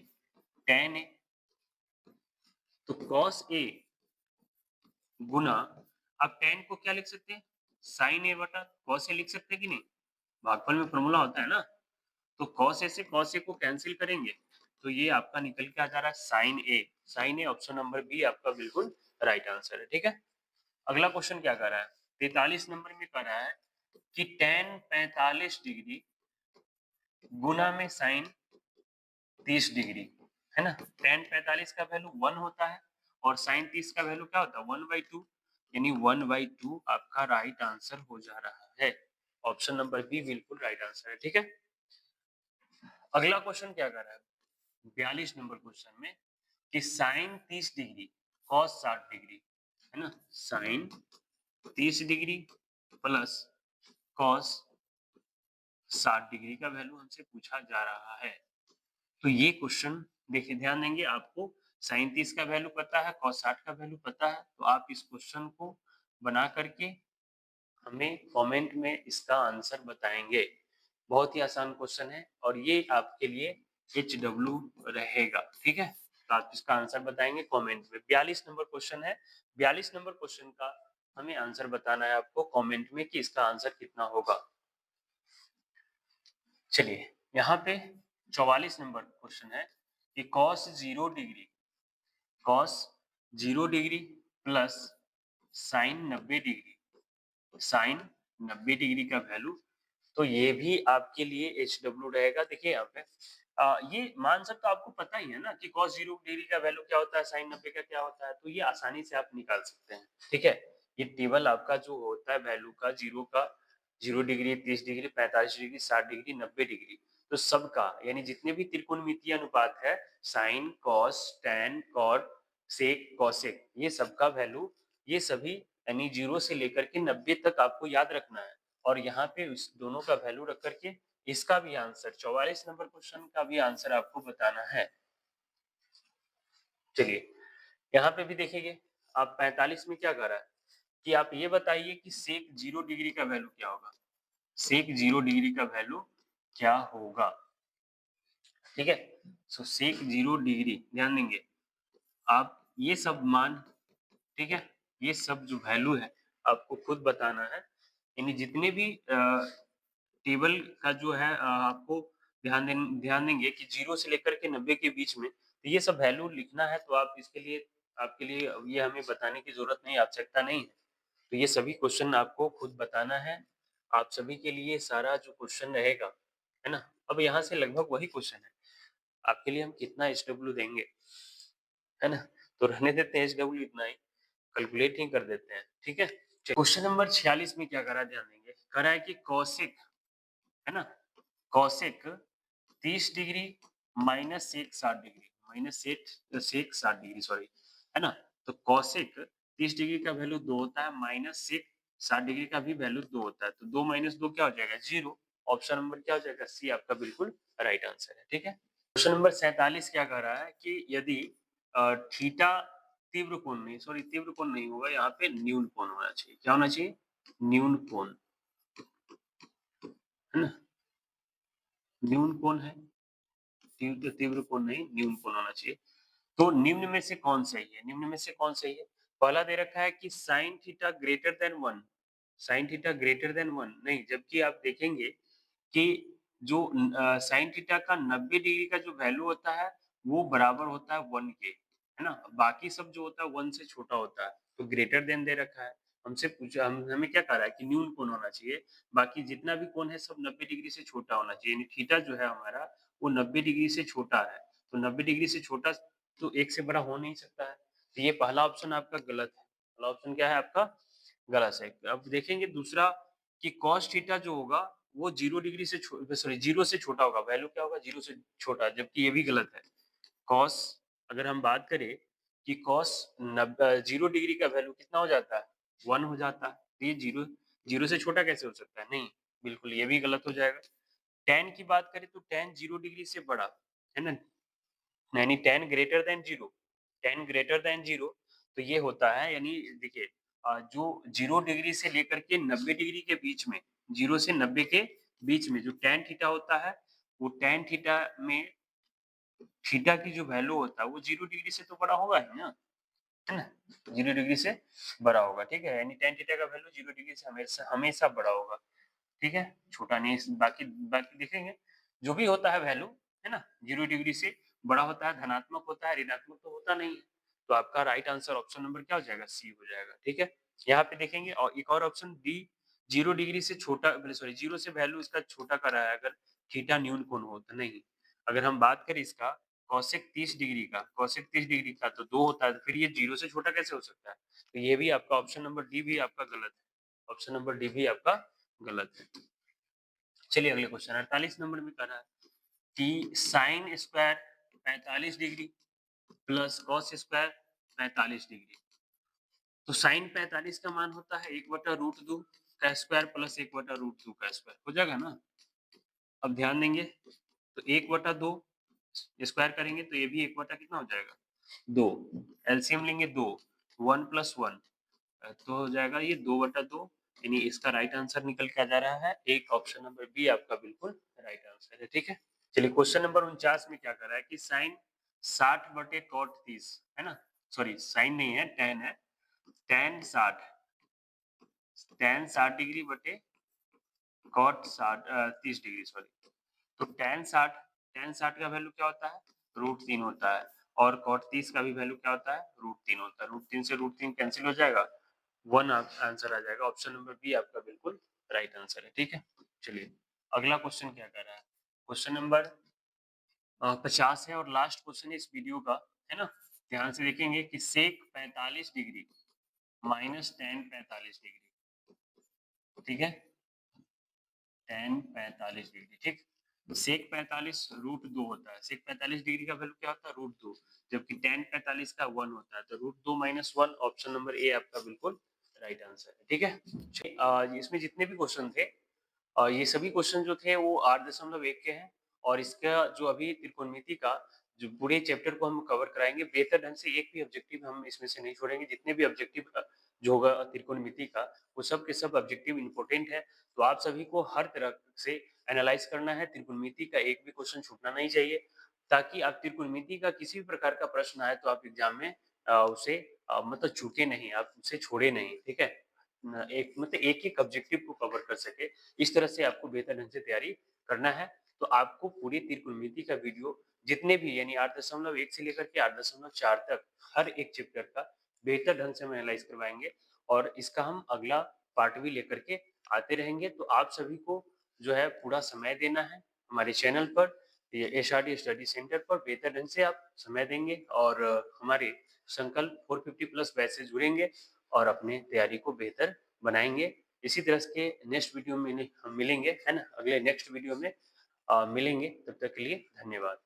tan a, तो cos a गुना, अब tan को क्या लिख सकते हैं, sin a बटा cos a लिख सकते हैं कि नहीं, भागफल में फॉर्मूला होता है ना, तो cos a से cos a को कैंसिल करेंगे तो ये आपका निकल के आ जा रहा है sin a। sin a option number B आपका बिल्कुल राइट आंसर है। ठीक है, अगला क्वेश्चन क्या कर रहा है, 43 नंबर में कर रहा है कि tan 45 डिग्री गुना में sin 30 डिग्री, है ना। tan 45 का वैल्यू 1 होता है और sin 30 का वैल्यू क्या होता है 1/2, यानी 1/2 आपका राइट आंसर हो जा रहा है। ऑप्शन नंबर बी बिल्कुल राइट आंसर है। ठीक है, अगला क्वेश्चन क्या कर रहा है 42 नंबर क्वेश्चन में कि sin 30 डिग्री cos 60 डिग्री, है ना, sin 30 degree plus cos 60 degree का वैल्यू हमसे पूछा जा रहा है। तो ये क्वेश्चन देखिए, ध्यान देंगे, आपको sin 30 का वैल्यू पता है, cos 60 का वैल्यू पता है, तो आप इस क्वेश्चन को बना करके हमें कमेंट में इसका आंसर बताएंगे। बहुत ही आसान क्वेश्चन है और ये आपके लिए HW रहेगा। ठीक है, तो आप इसका आंसर बताएंगे कमेंट में। 42 नंबर क्वेश्चन है, 42 नंबर क्वेश्चन का हमें आंसर बताना है आपको कमेंट में कि इसका आंसर कितना होगा। चलिए, यहाँ पे 44 नंबर क्वेश्चन है कि cos 0 degree, cos 0 degree plus sin 90 degree, sin 90 degree का वैल्यू, तो ये भी आपके लिए HW रहेगा। देखिए यहाँ पे ये मान सब तो आपको पता ही है ना कि cos 0 डिग्री का वैल्यू क्या होता है, sin 90 का क्या होता है, तो ये आसानी से आप निकाल सकते हैं। ठीक है, ये टेबल आपका जो होता है वैल्यू का, जीरो का, 0 degree, 30 degree, 45 degree, 60 degree, 90 degree, तो सबका यानी जितने भी त्रिकोणमितीय अनुपात है, sine, cos, tan, cot, sec, cosec, ये सबका वैल्यू, ये सभी यानी 0 से लेकर के 90 तक आपको याद रखना है और यहाँ पे इस दोनों का वैल्यू रख करके इसका भी आंसर 44 नंबर क्वेश्चन का भी आंसर आपको बताना है। चलिए, यहाँ पे भी देखेंगे, आप 45 में क्या कर रहा है कि आप ये बताइए कि सेक 0 डिग्री का वैल्यू क्या होगा, सेक 0 डिग्री का वैल्यू क्या होगा। ठीक है, सो सेक 0 डिग्री, ध्यान देंगे आप ये सब मान, ठीक है, ये सब जो वैल्यू है आपको खुद बताना है, यानी जितने भी टेबल का जो है आपको ध्यान देंगे कि 0 से लेकर के 90 के बीच में, तो ये सब वैल्यू लिखना है, तो आप इसके लिए, आपके लिए ये हमें बताने की जरूरत नहीं, आवश्यकता नहीं है। तो ये सभी क्वेश्चन आपको खुद बताना है, आप सभी के लिए सारा जो क्वेश्चन रहेगा, है ना। अब यहाँ से लगभग वही क्वेश्चन है, आपके लिए हम कितना HW देंगे, है ना, तो रहने देते हैं HW इतना ही, कैलकुलेट ही कर देते हैं। ठीक है, क्वेश्चन नंबर 46 में क्या करा, ध्यान देंगे, करा है कि कौशिक, है ना, cosec 30 degree minus sec 60 degree, minus sec 60 degree, sorry, है ना, तो कौशिक 30 डिग्री का वैल्यू 2 होता है, माइनस सेक 60 डिग्री का भी वैल्यू 2 होता है, तो 2 माइनस 2 क्या हो जाएगा 0। ऑप्शन नंबर क्या हो जाएगा सी आपका बिल्कुल राइट आंसर है। ठीक है, क्वेश्चन नंबर 47 क्या कर रहा है कि यदि थीटा तीव्र कोण नहीं, सॉरी तीव्र कोण नहीं होगा, यहाँ पे न्यून कोण होना चाहिए, क्या होना चाहिए, न्यून कोण, है ना, न्यून कोण है, तीव्र कोण नहीं, न्यून कोण होना चाहिए। तो निम्न में से कौन सही है, निम्न में से कौन सही है, पहला दे रखा है कि sine theta greater than 1, sine theta greater than 1 नहीं, जबकि आप देखेंगे कि जो साइन थीटा का 90 डिग्री का जो वैल्यू होता है वो बराबर होता है 1 के, है ना, बाकी सब जो होता है 1 से छोटा होता है, तो ग्रेटर देन दे रखा है, हमसे पूछा, हमें क्या कह रहा है कि न्यून कोण होना चाहिए, बाकी जितना भी कोण है सब 90 डिग्री से छोटा होना चाहिए, यानी थीटा जो है हमारा वो 90 डिग्री से छोटा है, तो 90 डिग्री से छोटा तो 1 से बड़ा हो नहीं सकता है, तो ये पहला ऑप्शन आपका गलत है, पहला ऑप्शन क्या है आपका गलत है। अब देखेंगे दूसरा कि cos थीटा जो होगा वो 0 डिग्री से सॉरी 0 से छोटा होगा, वैल्यू क्या होगा 0 से छोटा, जबकि ये भी गलत है। कॉस अगर हम बात करें कि कॉस 0 डिग्री का वैल्यू कितना हो जाता है 1 हो जाता है, तो ये 0 से छोटा कैसे हो सकता है? नहीं, बिल्कुल ये भी गलत हो जाएगा। tan की बात करें तो tan 0 डिग्री से बड़ा, है ना? यानी tan greater than 0, tan greater than 0 तो ये होता है, यानी देखिए जो 0 डिग्री से लेकर के 90 डिग्री के बीच में, 0 से 90 के बीच में जो tan थीटा होता है, वो tan थीटा में थीटा की जो वैल्यू होता है वो 0 डिग्री से तो बड़ा होगा ही ना, है ना? 0 डिग्री से बड़ा होगा, ठीक है? यानी tan थीटा का वैल्यू 0 डिग्री से हमेशा हमेशा बड़ा होगा, ठीक है? छोटा नहीं, बाकी बाकी देखेंगे, जो भी होता है वैल्यू, है ना? 0 डिग्री से बड़ा होता है, धनात्मक होता है, ऋणात्मक तो होता नहीं है। तो आपका राइट आंसर ऑप्शन नंबर क्या हो जाएगा? सी हो जाएगा, ठीक है? यहाँ पे देखेंगे और एक और ऑप्शन डी, 0 डिग्री से छोटा सॉरी 0 से वैल्यू इसका छोटा कर रहा है अगर थीटा न्यून कोण हो तो नहीं। अगर हम बात करें इसका कोसेक 30 डिग्री का, कोसेक 30 डिग्री का तो 2 होता है, तो फिर ये 0 से छोटा कैसे हो सकता है? तो ये भी आपका ऑप्शन नंबर डी भी आपका गलत है। ऑप्शन नंबर डी भी आपका गलत है। चलिए अगले क्वेश्चन 48 नंबर में कर रहा है कि sine square 45 degree plus cos square 45 degree. तो साइन 45 का मान होता है 1/√2 का स्क्वायर प्लस 1/√2 का स्क्वायर, हो जाएगा ना? अब ध्यान देंगे तो 1/2 स्क्वायर करेंगे तो ये भी 1 बटा कितना हो जाएगा 2, एलसीएम लेंगे 2, 1 प्लस 1 तो हो जाएगा ये 2/2, यानी इसका राइट आंसर निकल के आ जा रहा है एक, ऑप्शन नंबर बी आपका बिल्कुल राइट आंसर है, ठीक है? चलिए क्वेश्चन नंबर 49 में क्या कर रहा है कि साइन 60/cot 30, है ना? सॉरी साइन नहीं है, tan है, tan 60 डिग्री बटे cot 30 डिग्री, सॉरी। तो tan 60 का वैल्यू क्या होता है? √3 होता है, और cot 30 का भी वैल्यू क्या होता है? √3 होता है। √3 से √3 कैंसिल हो जाएगा, 1 आंसर आ जाएगा। ऑप्शन नंबर बी आपका बिल्कुल राइट आंसर है, ठीक है? चलिए अगला क्वेश्चन क्या कर रहा है? क्वेश्चन नंबर 50 है और लास्ट क्वेश्चन है इस वीडियो का, है ना? ध्यान से देखेंगे कि सेक 45 डिग्री माइनस tan 45 डिग्री, ठीक है? tan 45 डिग्री, ठीक? सेक 45 √2 होता है, सेक 45 डिग्री का वैल्यू क्या होता है? √2, जबकि tan 45 का 1 होता है, तो √2 माइनस 1, ऑप्शन नंबर ए आपका बिल्कुल राइट आंसर है, ठीक है? इसमें जितने भी क्वेश्चन थे ये सभी क्वेश्चन जो थे वो 8.1 के हैं, और इसका जो अभी त्रिकोणमिति का जो पूरे चैप्टर को हम कवर कराएंगे बेहतर ढंग से, एक भी ऑब्जेक्टिव हम इसमें से नहीं छोड़ेंगे। जितने भी ऑब्जेक्टिव जो होगा त्रिकोणमिति का, वो सब के सब ऑब्जेक्टिव इंपॉर्टेंट है। तो आप सभी को हर तरह से एनालाइज करना है, त्रिकोणमिति का एक भी क्वेश्चन छूटना नहीं चाहिए, ताकि आप त्रिकोणमिति का किसी भी प्रकार का प्रश्न आए तो आप एग्जाम में उसे मतलब चूके नहीं, आप उसे छोड़े नहीं, ठीक है? एक मतलब एक-एक ऑब्जेक्टिव को कवर कर सके, इस तरह से आपको बेहतर ढंग से तैयारी करना है। तो आपको पूरी त्रिकोणमिति का वीडियो जितने भी, यानी 8.1 से लेकर के 8.4 तक हर एक चैप्टर का बेहतर ढंग से हम एनालाइज करवाएंगे, और इसका हम अगला पार्ट भी लेकर के आते रहेंगे। तो आप सभी को जो है पूरा समय देना है हमारे चैनल पर, ये एसआरडी स्टडी सेंटर पर बेहतर ढंग से आप समय देंगे, और हमारे संकल्प 450 प्लस बैच से जुड़ेंगे और अपने तैयारी को बेहतर बनाएंगे। इसी तरह के नेक्स्ट वीडियो में हम मिलेंगे, है ना? अगले नेक्स्ट वीडियो में मिलेंगे, तब तक के लिए धन्यवाद।